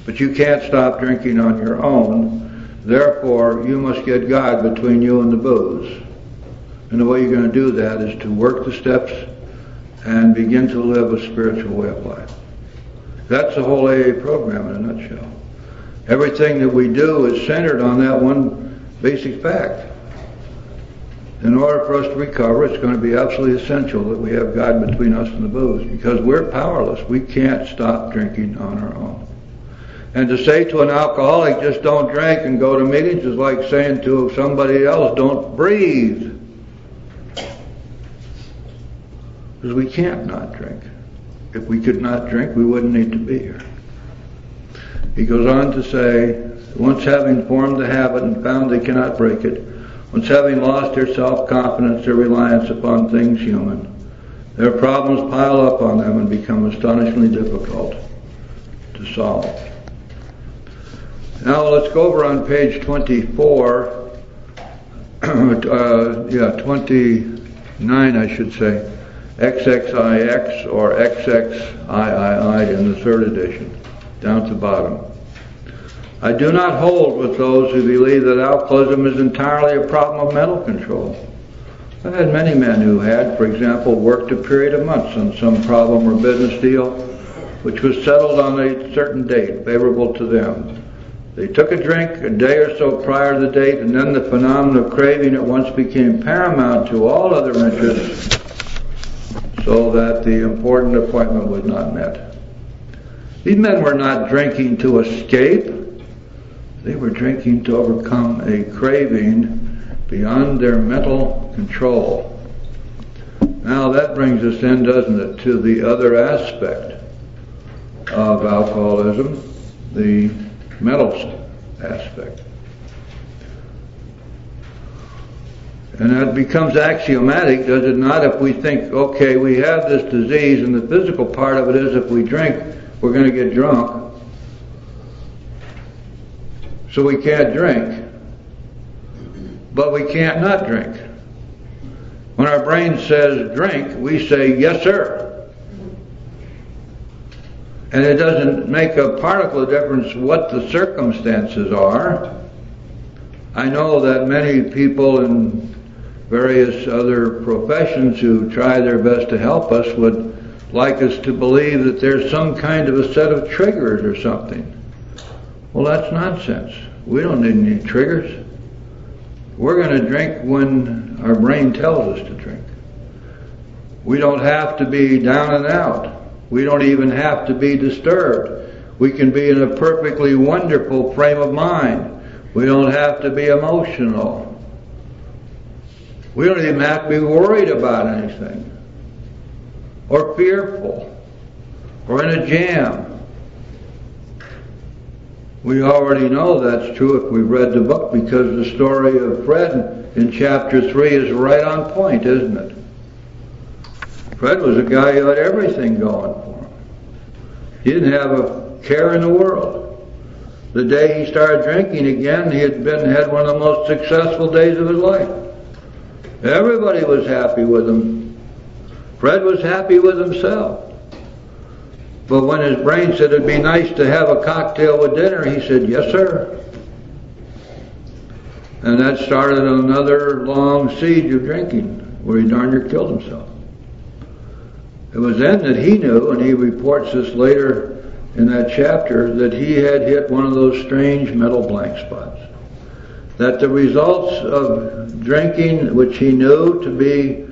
but you can't stop drinking on your own. Therefore, you must get God between you and the booze. And the way you're going to do that is to work the steps and begin to live a spiritual way of life. That's the whole AA program in a nutshell. Everything that we do is centered on that one basic fact. In order for us to recover, it's going to be absolutely essential that we have God between us and the booze, because we're powerless. We can't stop drinking on our own. And to say to an alcoholic, just don't drink and go to meetings, is like saying to somebody else, don't breathe. Because we can't not drink. If we could not drink, we wouldn't need to be here. He goes on to say, once having formed the habit and found they cannot break it, once having lost their self-confidence, their reliance upon things human, their problems pile up on them and become astonishingly difficult to solve. Now let's go over on page 24, 29 I should say, XXIX or XXIII in the third edition, down to the bottom. I do not hold with those who believe that alcoholism is entirely a problem of mental control. I've had many men who had, for example, worked a period of months on some problem or business deal which was settled on a certain date, favorable to them. They took a drink a day or so prior to the date, and then the phenomenon of craving at once became paramount to all other interests, so that the important appointment was not met. These men were not drinking to escape. They were drinking to overcome a craving beyond their mental control. Now that brings us in, doesn't it, to the other aspect of alcoholism, the mental aspect. And that becomes axiomatic, does it not, if we think, okay, we have this disease, and the physical part of it is if we drink, we're going to get drunk. So we can't drink. But we can't not drink. When our brain says drink, we say, yes, sir. And it doesn't make a particle of difference what the circumstances are. I know that many people in various other professions who try their best to help us would like us to believe that there's some kind of a set of triggers or something. Well, that's nonsense. We don't need any triggers. We're going to drink when our brain tells us to drink. We don't have to be down and out. We don't even have to be disturbed. We can be in a perfectly wonderful frame of mind. We don't have to be emotional. We don't even have to be worried about anything, or fearful, or in a jam. We already know that's true if we've read the book, because the story of Fred in chapter 3 is right on point, isn't it? Fred was a guy who had everything going for him. He didn't have a care in the world. The day he started drinking again, he had one of the most successful days of his life. Everybody was happy with him. Fred was happy with himself. But when his brain said it'd be nice to have a cocktail with dinner, he said, yes, sir. And that started another long siege of drinking, where he darn near killed himself. It was then that he knew, and he reports this later in that chapter, that he had hit one of those strange mental blank spots. That the results of drinking, which he knew to be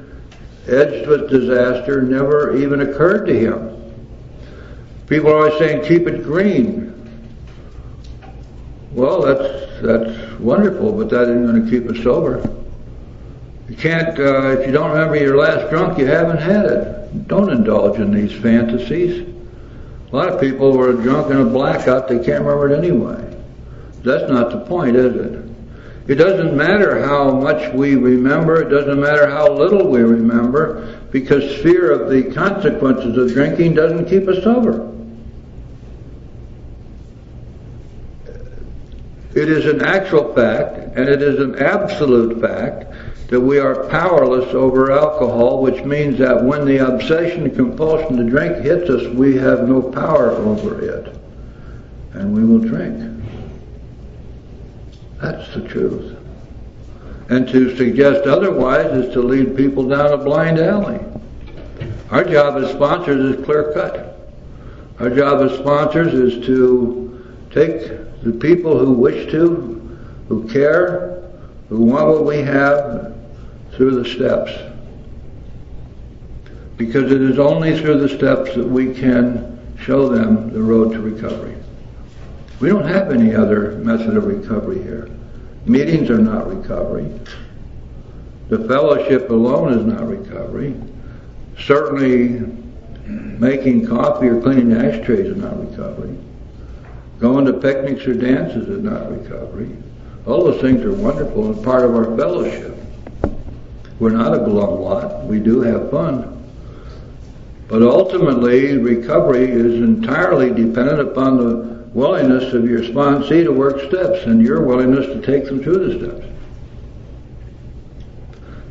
edged with disaster, never even occurred to him. People are always saying, keep it green. Well, that's wonderful, but that isn't going to keep us sober. You can't, if you don't remember your last drunk, you haven't had it. Don't indulge in these fantasies. A lot of people were drunk in a blackout, they can't remember it anyway. That's not the point, is it? It doesn't matter how much we remember, it doesn't matter how little we remember, because fear of the consequences of drinking doesn't keep us sober. It It is an actual fact, and it is an absolute fact, that we are powerless over alcohol, which means that when the obsession and compulsion to drink hits us, we have no power over it, and we will drink. That's the truth. And to suggest otherwise is to lead people down a blind alley. Our job as sponsors is clear cut. Our job as sponsors is to take the people who wish to, who care, who want what we have, through the steps. Because it is only through the steps that we can show them the road to recovery. We don't have any other method of recovery here. Meetings are not recovery. The fellowship alone is not recovery. Certainly making coffee or cleaning ashtrays is not recovery. Going to picnics or dances is not recovery. All those things are wonderful and part of our fellowship. We're not a glum lot. We do have fun. But ultimately, recovery is entirely dependent upon the willingness of your sponsee to work steps and your willingness to take them through the steps.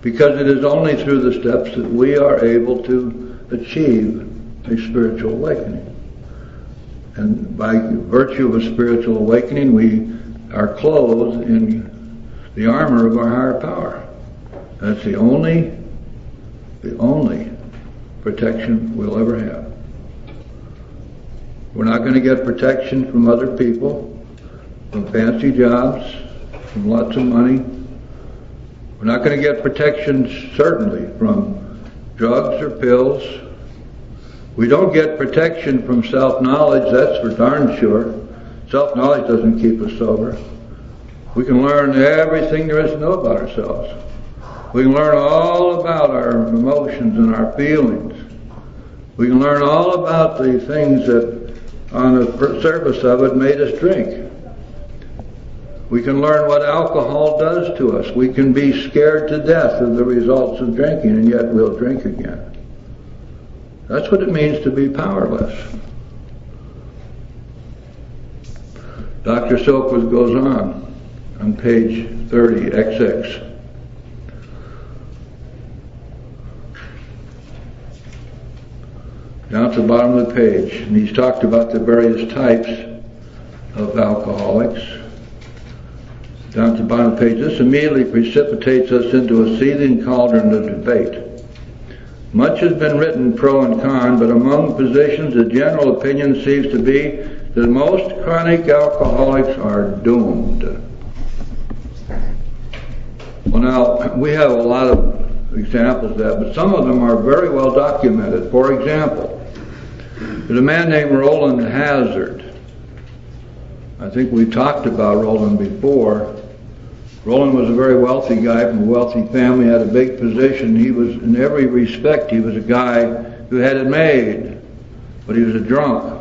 Because it is only through the steps that we are able to achieve a spiritual awakening. And by virtue of a spiritual awakening, we are clothed in the armor of our higher power. That's the only protection we'll ever have. We're not going to get protection from other people, from fancy jobs, from lots of money. We're not going to get protection, certainly, from drugs or pills. We don't get protection from self-knowledge, that's for darn sure. Self-knowledge doesn't keep us sober. We can learn everything there is to know about ourselves. We can learn all about our emotions and our feelings. We can learn all about the things that, on the surface of it, made us drink. We can learn what alcohol does to us. We can be scared to death of the results of drinking, and yet we'll drink again. That's what it means to be powerless. Dr. Silkworth goes on page 30, XX. Down at the bottom of the page, and he's talked about the various types of alcoholics. Down at the bottom of the page, this immediately precipitates us into a seething cauldron of debate. Much has been written pro and con, but among physicians the general opinion seems to be that most chronic alcoholics are doomed. Well, now, we have a lot of examples of that, but some of them are very well documented. For example, there's a man named Roland Hazard. I think we talked about Roland before. Roland was a very wealthy guy from a wealthy family, had a big position. He was, in every respect, he was a guy who had it made, but he was a drunk.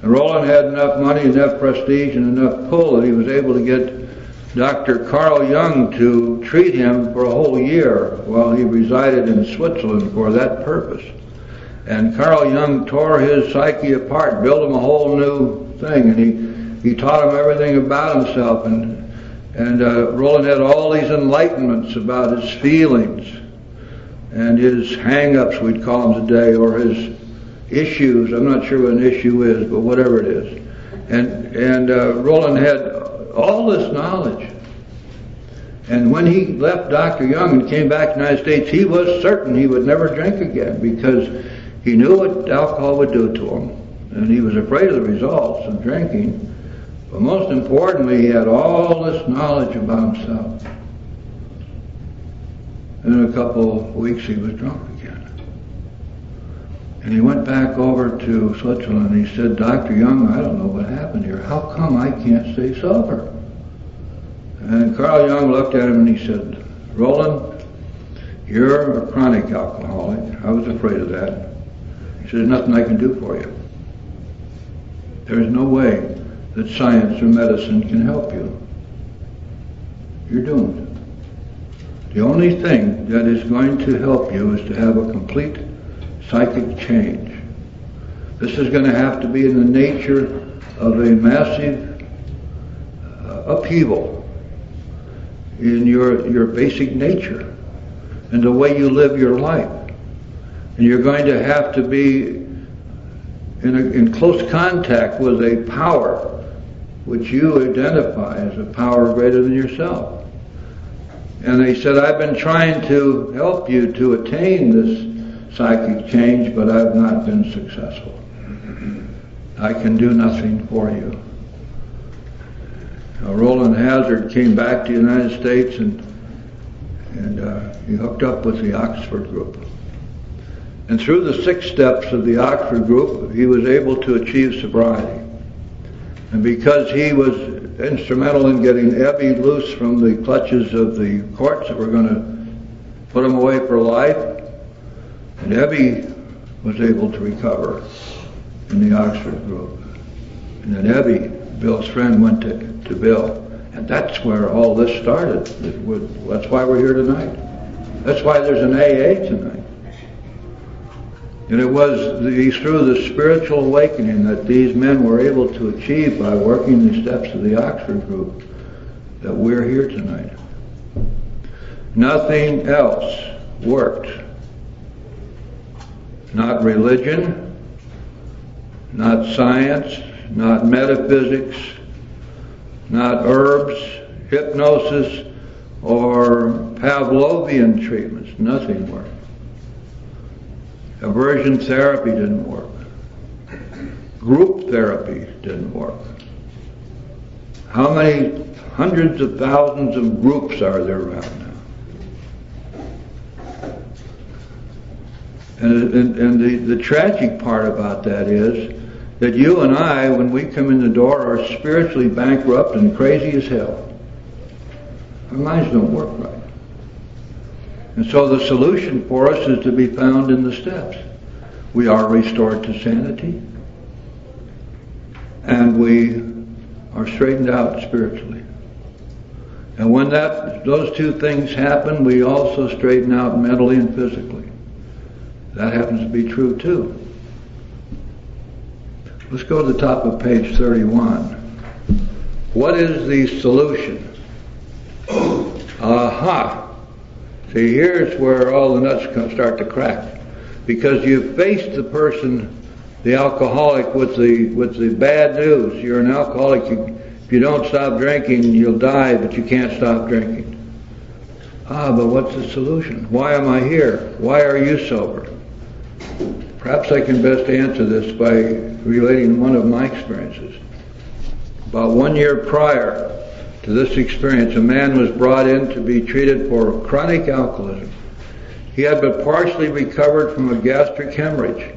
And Roland had enough money, enough prestige, and enough pull that he was able to get Dr. Carl Jung to treat him for a whole year while he resided in Switzerland for that purpose. And Carl Jung tore his psyche apart, built him a whole new thing, and he taught him everything about himself. And Roland had all these enlightenments about his feelings and his hang-ups, we'd call them today, or his issues. I'm not sure what an issue is, but whatever it is. And Roland had all this knowledge. And when he left Dr. Jung and came back to the United States, he was certain he would never drink again because he knew what alcohol would do to him. And he was afraid of the results of drinking. But most importantly, he had all this knowledge about himself. And in a couple of weeks, he was drunk again. And he went back over to Switzerland and he said, Dr. Jung, I don't know what happened here. How come I can't stay sober? And Carl Jung looked at him and he said, Roland, you're a chronic alcoholic. I was afraid of that. He said, there's nothing I can do for you. There's no way that science or medicine can help you. You're doomed. The only thing that is going to help you is to have a complete psychic change. This is going to have to be in the nature of a massive upheaval in your basic nature and the way you live your life. And you're going to have to be in close contact with a power which you identify as a power greater than yourself. And they said, I've been trying to help you to attain this psychic change, but I've not been successful. I can do nothing for you. Now, Roland Hazard came back to the United States and he hooked up with the Oxford group. And through the 6 steps of the Oxford group, he was able to achieve sobriety. And because he was instrumental in getting Ebby loose from the clutches of the courts that were going to put him away for life, and Ebby was able to recover in the Oxford group. And then Ebby, Bill's friend, went to Bill. And that's where all this started. That's why we're here tonight. That's why there's an AA tonight. And it was through the spiritual awakening that these men were able to achieve by working the steps of the Oxford group that we're here tonight. Nothing else worked. Not religion, not science, not metaphysics, not herbs, hypnosis, or Pavlovian treatments. Nothing worked. Aversion therapy didn't work. Group therapy didn't work. How many hundreds of thousands of groups are there around now? And the tragic part about that is that you and I, when we come in the door, are spiritually bankrupt and crazy as hell. Our minds don't work right. And so the solution for us is to be found in the steps. We are restored to sanity, and we are straightened out spiritually. And when those 2 things happen, we also straighten out mentally and physically. That happens to be true too. Let's go to the top of page 31. What is the solution? Aha! See, here's where all the nuts start to crack. Because you face the person, the alcoholic, with the bad news. You're an alcoholic. If you don't stop drinking, you'll die, but you can't stop drinking. But what's the solution? Why am I here? Why are you sober? Perhaps I can best answer this by relating one of my experiences. About 1 year prior to this experience, a man was brought in to be treated for chronic alcoholism. He had but partially recovered from a gastric hemorrhage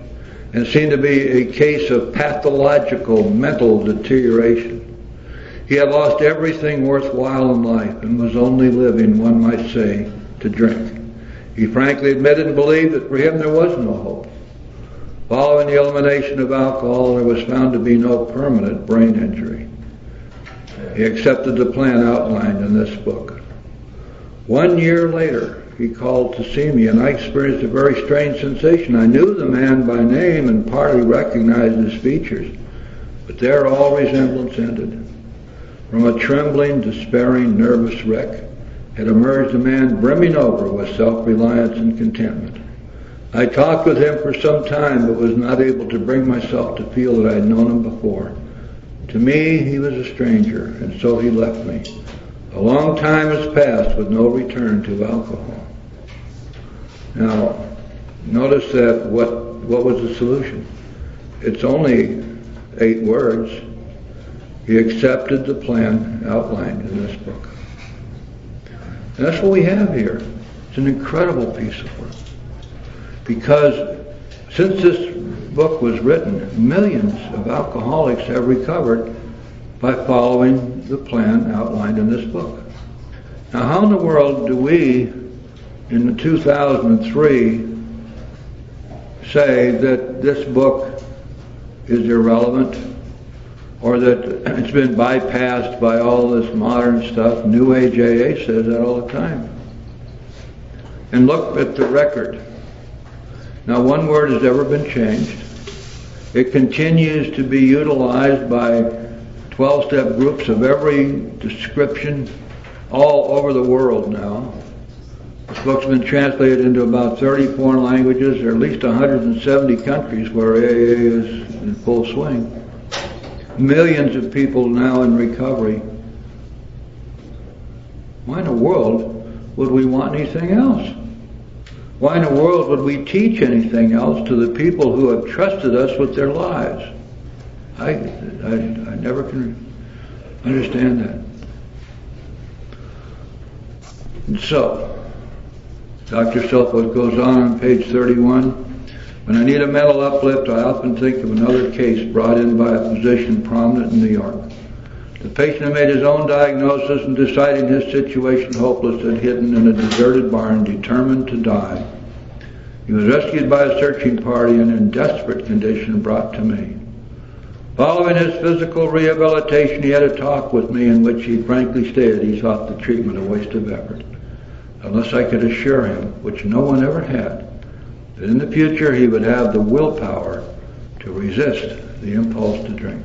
and seemed to be a case of pathological mental deterioration. He had lost everything worthwhile in life and was only living, one might say, to drink. He frankly admitted and believed that for him there was no hope. Following the elimination of alcohol, there was found to be no permanent brain injury. He accepted the plan outlined in this book. 1 year later, he called to see me, and I experienced a very strange sensation. I knew the man by name and partly recognized his features, but there all resemblance ended. From a trembling, despairing, nervous wreck had emerged a man brimming over with self-reliance and contentment. I talked with him for some time, but was not able to bring myself to feel that I had known him before. To me, he was a stranger, and so he left me. A long time has passed with no return to alcohol. Now, notice that what was the solution? It's only 8 words. He accepted the plan outlined in this book. And that's what we have here. It's an incredible piece of work. Because since this book was written, millions of alcoholics have recovered by following the plan outlined in this book. Now, how in the world do we, in 2003, say that this book is irrelevant, or that it's been bypassed by all this modern stuff? New Age AA says that all the time. And look at the record. Now, one word has never been changed. It continues to be utilized by 12-step groups of every description all over the world now. This book's been translated into about 30 foreign languages. There are at least 170 countries where AA is in full swing. Millions of people now in recovery. Why in the world would we want anything else? Why in the world would we teach anything else to the people who have trusted us with their lives? I never can understand that. And so, Dr. Silkwood goes on page 31. When I need a mental uplift, I often think of another case brought in by a physician prominent in New York. The patient had made his own diagnosis and deciding his situation hopeless had hidden in a deserted barn, determined to die. He was rescued by a searching party and in desperate condition brought to me. Following his physical rehabilitation, he had a talk with me in which he frankly stated he thought the treatment a waste of effort, unless I could assure him, which no one ever had, that in the future he would have the willpower to resist the impulse to drink.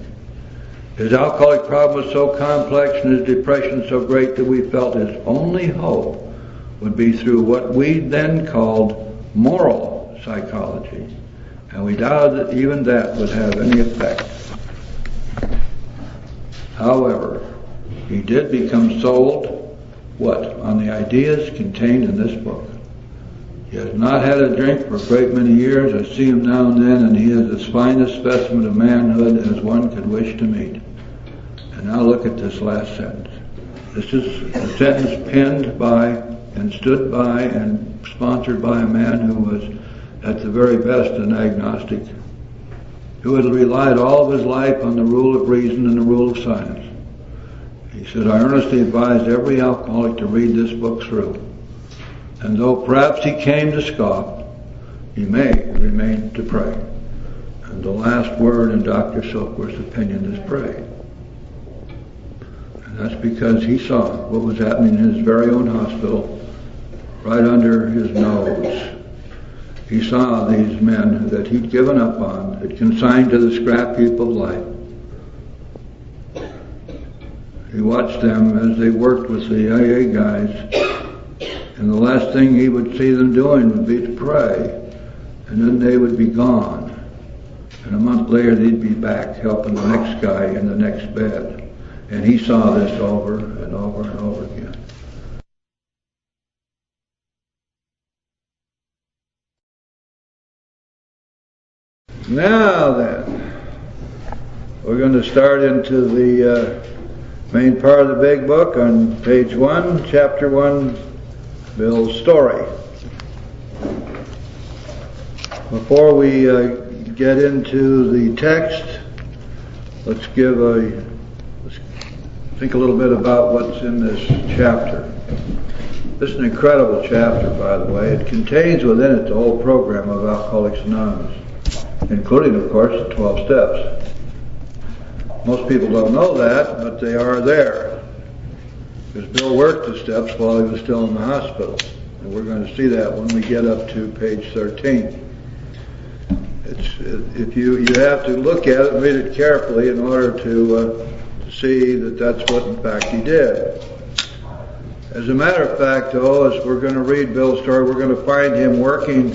His alcoholic problem was so complex and his depression so great that we felt his only hope would be through what we then called moral psychology, and we doubted that even that would have any effect. However, he did become sold, on the ideas contained in this book. He has not had a drink for a great many years. I see him now and then, and he is the finest specimen of manhood as one could wish to meet. And now look at this last sentence. This is a sentence penned by and stood by and sponsored by a man who was at the very best an agnostic, who had relied all of his life on the rule of reason and the rule of science. He said, I earnestly advise every alcoholic to read this book through. And though perhaps he came to scoff, he may remain to pray. And the last word in Dr. Silkworth's opinion is pray. And that's because he saw what was happening in his very own hospital, right under his nose. He saw these men that he'd given up on, had consigned to the scrap heap of life. He watched them as they worked with the AA guys, and the last thing he would see them doing would be to pray, and then they would be gone. And a month later they'd be back helping the next guy in the next bed. And he saw this over and over and over again. Now then, we're going to start into the main part of the big book on page 1, chapter 1, Bill's story. Before we get into the text, let's think a little bit about what's in this chapter. This is an incredible chapter, by the way. It contains within it the whole program of Alcoholics Anonymous, including, of course, the 12 steps. Most people don't know that, but they are there. Because Bill worked the steps while he was still in the hospital. And we're going to see that when we get up to page 13. If you have to look at it and read it carefully in order to see that that's what, in fact, he did. As a matter of fact, though, as we're going to read Bill's story, we're going to find him working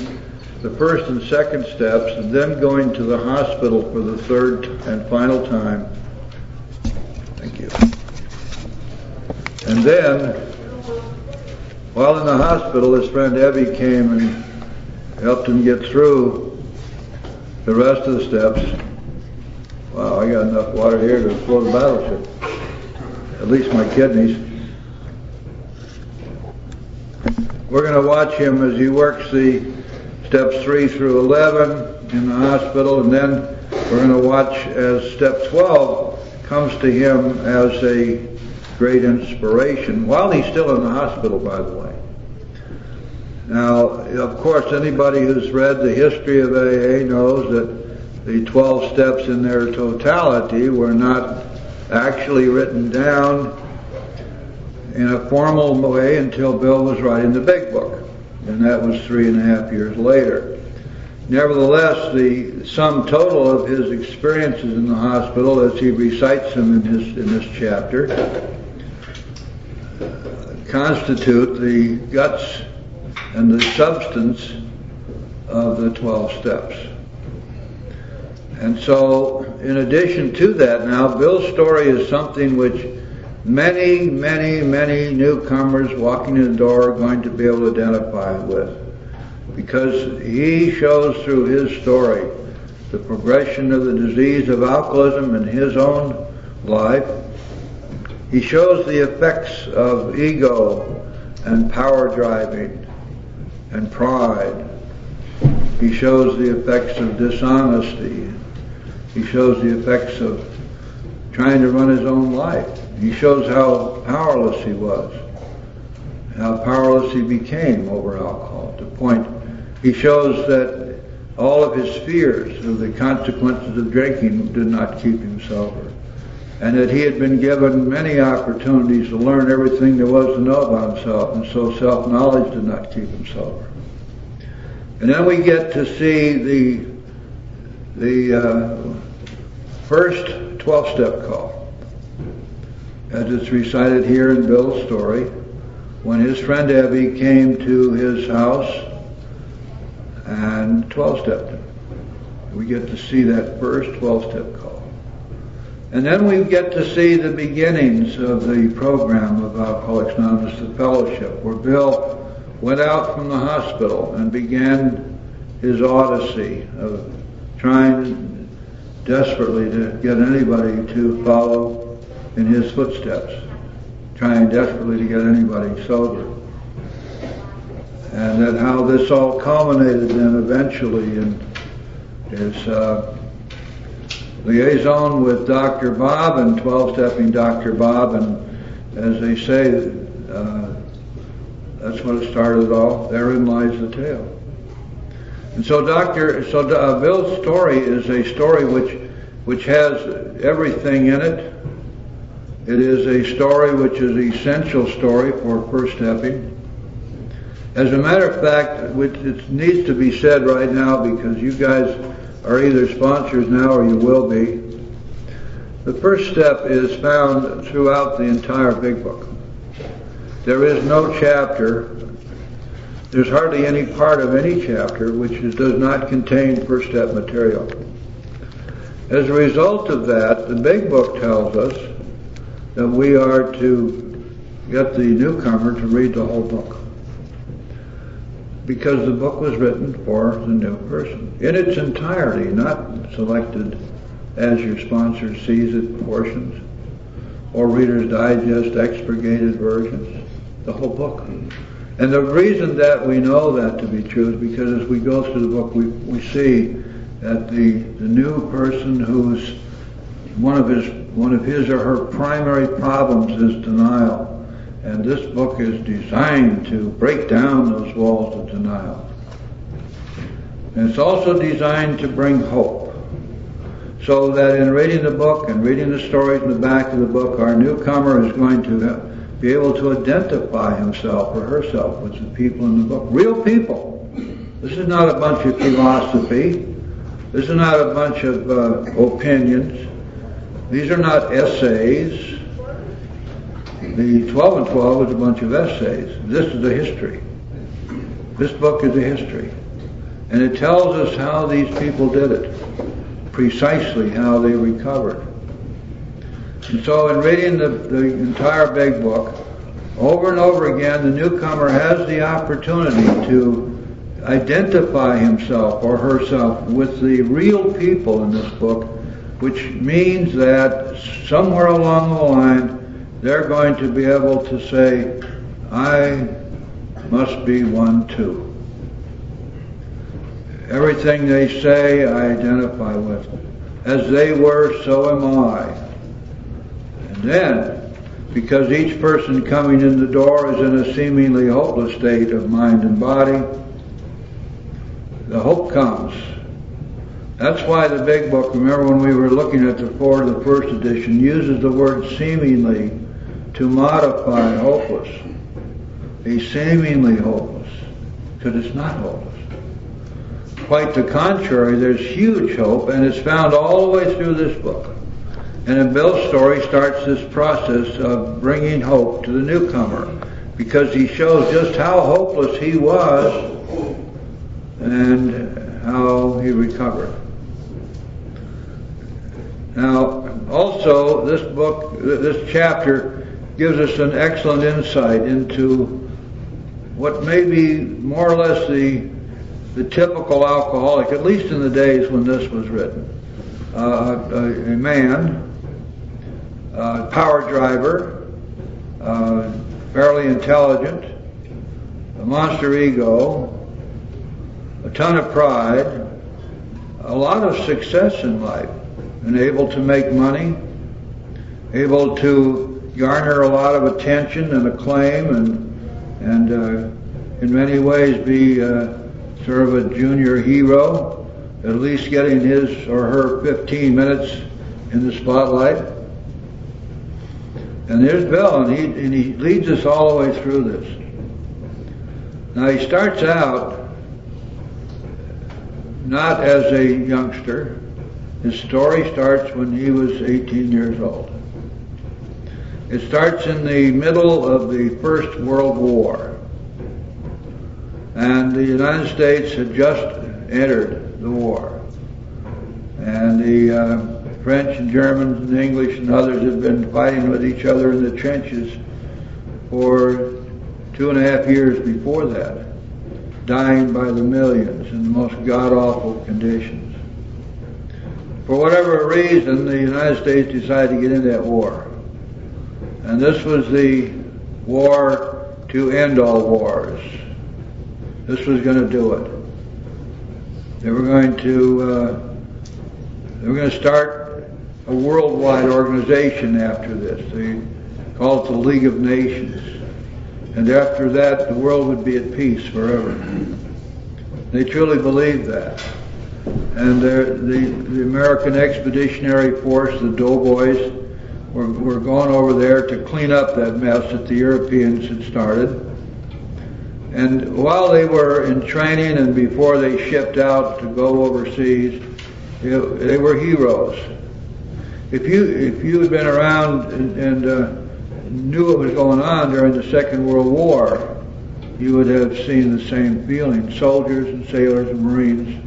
the first and second steps and then going to the hospital for the third and final time. Thank you. And then, while in the hospital, his friend Evie came and helped him get through the rest of the steps. Wow, I got enough water here to float a battleship. At least my kidneys. We're going to watch him as he works the steps 3 through 11 in the hospital, and then we're going to watch as step 12 comes to him as a great inspiration, while he's still in the hospital, by the way. Now, of course, anybody who's read the history of AA knows that the 12 steps in their totality were not actually written down in a formal way until Bill was writing the big book, and that was 3.5 years later. Nevertheless, the sum total of his experiences in the hospital, as he recites them in this chapter, constitute the guts and the substance of the 12 steps. And so, in addition to that now, Bill's story is something which many newcomers walking in the door are going to be able to identify with, because he shows through his story the progression of the disease of alcoholism in his own life. He shows the effects of ego and power driving and pride. He shows the effects of dishonesty. He shows the effects of trying to run his own life. He shows how powerless he was, how powerless he became over alcohol. To point, he shows that all of his fears of the consequences of drinking did not keep him sober, and that he had been given many opportunities to learn everything there was to know about himself, and so self-knowledge did not keep him sober. And then we get to see the first 12-step call, as it's recited here in Bill's story, when his friend Evie came to his house and 12-stepped him. We get to see that first 12-step call. And then we get to see the beginnings of the program of Alcoholics Anonymous, the fellowship, where Bill went out from the hospital and began his odyssey of trying desperately to get anybody to follow in his footsteps, trying desperately to get anybody sober. And that how this all culminated then eventually in his liaison with Dr. Bob and 12-stepping Dr. Bob, and as they say, that's what it started all. Therein lies the tale. And so Bill's story is a story which has everything in it. It is a story which is an essential story for first stepping. As a matter of fact, it needs to be said right now, because you guys are either sponsors now or you will be. The first step is found throughout the entire Big Book. There is no chapter, there's hardly any part of any chapter which does not contain first step material. As a result of that, the Big Book tells us that we are to get the newcomer to read the whole book, because the book was written for the new person in its entirety, not selected as your sponsor sees it, portions, or Reader's Digest expurgated versions. The whole book. And the reason that we know that to be true is because as we go through the book, we see that the new person who's one of his or her primary problems is denial. And this book is designed to break down those walls of denial. And it's also designed to bring hope. So that in reading the book and reading the stories in the back of the book, our newcomer is going to be able to identify himself or herself with the people in the book. Real people. This is not a bunch of philosophy. This is not a bunch of opinions. These are not essays. The 12 and 12 is a bunch of essays. This is a history. This book is a history. And it tells us how these people did it, precisely how they recovered. And so in reading the entire Big Book, over and over again, the newcomer has the opportunity to identify himself or herself with the real people in this book, which means that somewhere along the line, they're going to be able to say, I must be one too. Everything they say, I identify with. As they were, so am I. And then, because each person coming in the door is in a seemingly hopeless state of mind and body, the hope comes. That's why the Big Book, remember when we were looking at the first edition, uses the word seemingly to modify hopeless. He's seemingly hopeless, because it's not hopeless. quite the contrary. There's huge hope, and it's found all the way through this book. And then Bill's story starts this process of bringing hope to the newcomer, because he shows just how hopeless he was and how he recovered. Now, also, this book, this chapter, gives us an excellent insight into what may be more or less the typical alcoholic, at least in the days when this was written. A man, power driver, fairly intelligent, a monster ego, a ton of pride, a lot of success in life, and able to make money, able to garner a lot of attention and acclaim, and in many ways be sort of a junior hero, at least getting his or her 15 minutes in the spotlight. And there's Bill, and he leads us all the way through this. Now, he starts out not as a youngster. His story starts when he was 18 years old. It starts in the middle of the First World War. And the United States had just entered the war. And the French and Germans and English and others had been fighting with each other in the trenches for 2.5 years before that, dying by the millions in the most god-awful conditions. For whatever reason, the United States decided to get in that war. And this was the war to end all wars. This was going to do it. They were going to start a worldwide organization after this. They called it the League of Nations. And after that, the world would be at peace forever. They truly believed that. And the American Expeditionary Force, the Doughboys, were going over there to clean up that mess that the Europeans had started. And while they were in training and before they shipped out to go overseas, they were heroes. If you had been around and knew what was going on during the Second World War, you would have seen the same feeling. Soldiers and sailors and Marines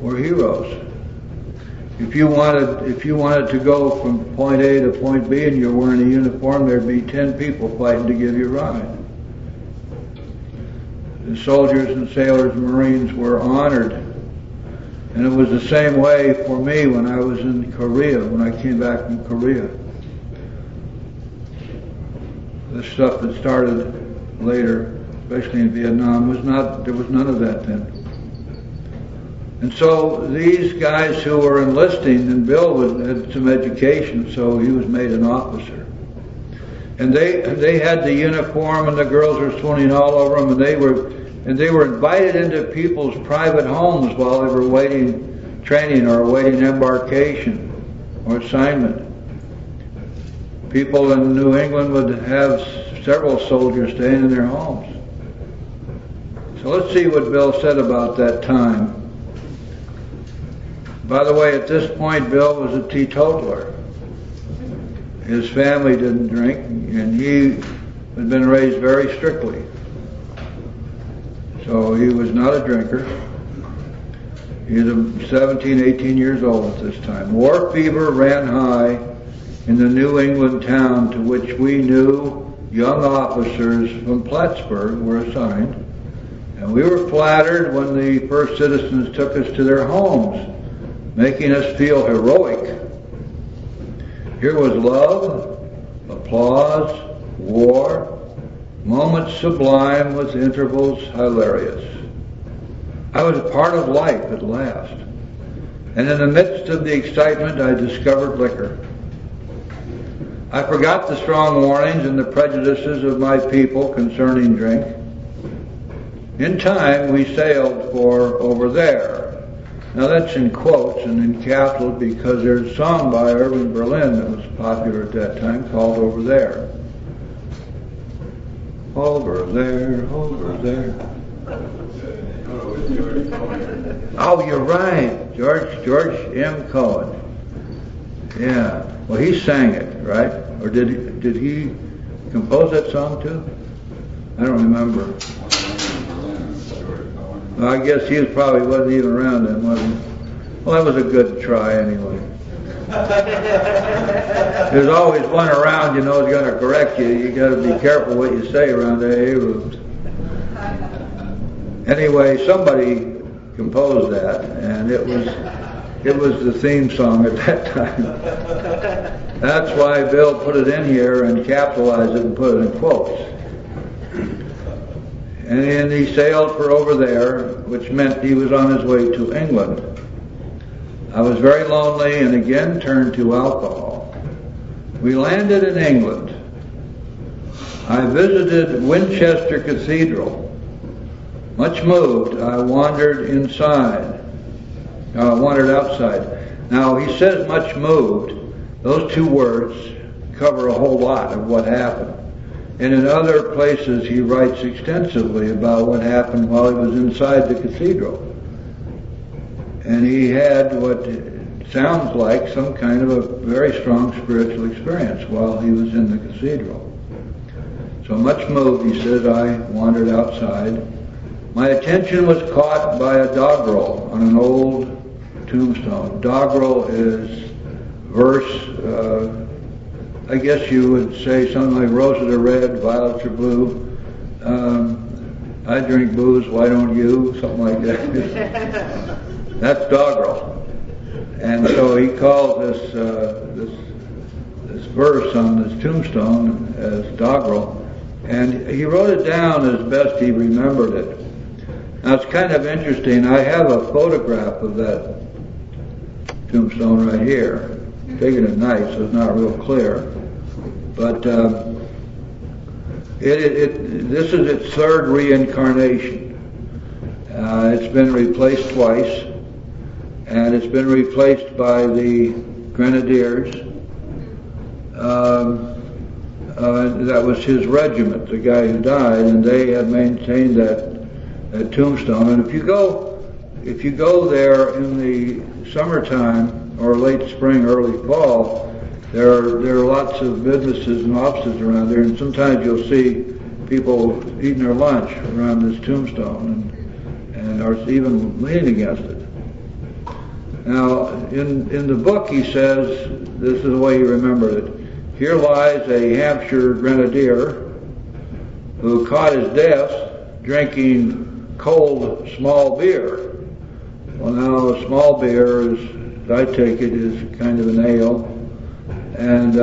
were heroes. If you wanted to go from point A to point B and you're wearing a uniform, there'd be 10 people fighting to give you a ride. The soldiers and sailors and Marines were honored. And it was the same way for me when I was in Korea, when I came back from Korea. The stuff that started later, especially in Vietnam, there was none of that then. And so these guys who were enlisting, and Bill had some education, so he was made an officer. And they had the uniform, and the girls were swooning all over them, and they were invited into people's private homes while they were waiting training or awaiting embarkation or assignment. People in New England would have several soldiers staying in their homes. So let's see what Bill said about that time. By the way, at this point, Bill was a teetotaler. His family didn't drink, and he had been raised very strictly. So he was not a drinker. He was 17, 18 years old at this time. War fever ran high in the New England town to which we new young officers from Plattsburgh were assigned. And we were flattered when the first citizens took us to their homes, making us feel heroic. Here was love, applause, war, moments sublime with intervals hilarious. I was a part of life at last. And in the midst of the excitement, I discovered liquor. I forgot the strong warnings and the prejudices of my people concerning drink. In time, we sailed for over there. Now that's in quotes and in capitals because there's a song by Irving Berlin that was popular at that time called Over There. Over there, over there. Oh, you're right, George M. Cohen. Yeah. Well, he sang it, right? Or did he compose that song too? I don't remember. Well, I guess he probably wasn't even around then, was he? Well, that was a good try anyway. There's always one around, you know, who's going to correct you. You got to be careful what you say around the hay rooms. Anyway, somebody composed that, and it was the theme song at that time. That's why Bill put it in here and capitalized it and put it in quotes. And then he sailed for over there, which meant he was on his way to England. I was very lonely and again turned to alcohol. We landed in England. I visited Winchester Cathedral. Much moved, I wandered outside. Now, he says much moved. Those two words cover a whole lot of what happened. And in other places, he writes extensively about what happened while he was inside the cathedral. And he had what sounds like some kind of a very strong spiritual experience while he was in the cathedral. So much moved, he says, I wandered outside. My attention was caught by a doggerel on an old tombstone. Doggerel is verse, I guess you would say something like roses are red, violets are blue. I drink booze, why don't you? Something like that. That's doggerel. And so he calls this verse on this tombstone as doggerel. And he wrote it down as best he remembered it. Now it's kind of interesting. I have a photograph of that tombstone right here. Taken at night, so it's not real clear. But this is its third reincarnation. It's been replaced twice, and it's been replaced by the Grenadiers. That was his regiment, the guy who died, and they have maintained that tombstone. And if you go there in the summertime or late spring, early fall, there are lots of businesses and offices around there, and sometimes you'll see people eating their lunch around this tombstone and are even leaning against it. Now, in the book he says, this is the way he remembered it, here lies a Hampshire grenadier who caught his death drinking cold small beer. Well, now small beer is, as I take it, is kind of an ale, and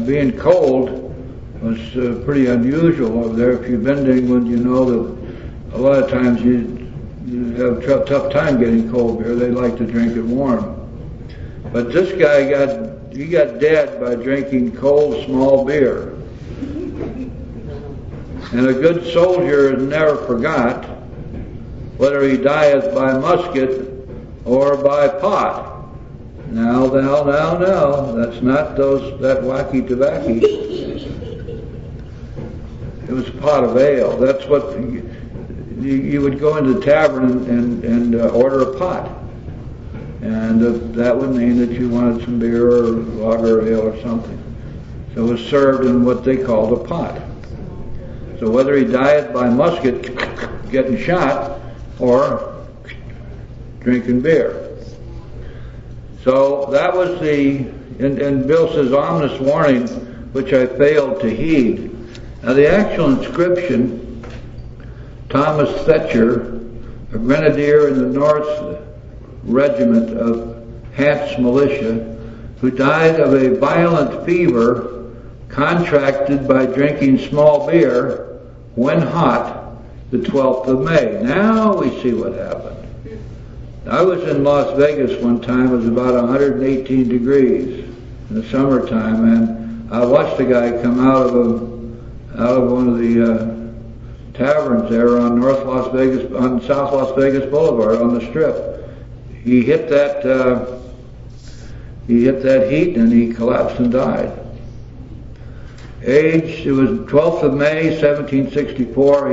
being cold was pretty unusual over there. If you've been to England, you know that a lot of times you have a tough time getting cold beer. They like to drink it warm. But this guy got dead by drinking cold small beer. And a good soldier never forgot, whether he dieth by musket or by pot. Now, that's not that wacky tobacco. It was a pot of ale. That's what you would go into the tavern and order a pot. And that would mean that you wanted some beer or lager ale or something. So it was served in what they called a pot. So whether he died by musket, getting shot, or drinking beer. So that was and Bill says, ominous warning, which I failed to heed. Now the actual inscription, Thomas Thetcher, a grenadier in the North Regiment of Hants Militia, who died of a violent fever contracted by drinking small beer when hot, the 12th of May. Now we see what happened. I was in Las Vegas one time. It was about 118 degrees in the summertime, and I watched a guy come out of one of the taverns there on South Las Vegas Boulevard on the Strip. He hit that heat and he collapsed and died. Age, it was 12th of May, 1764.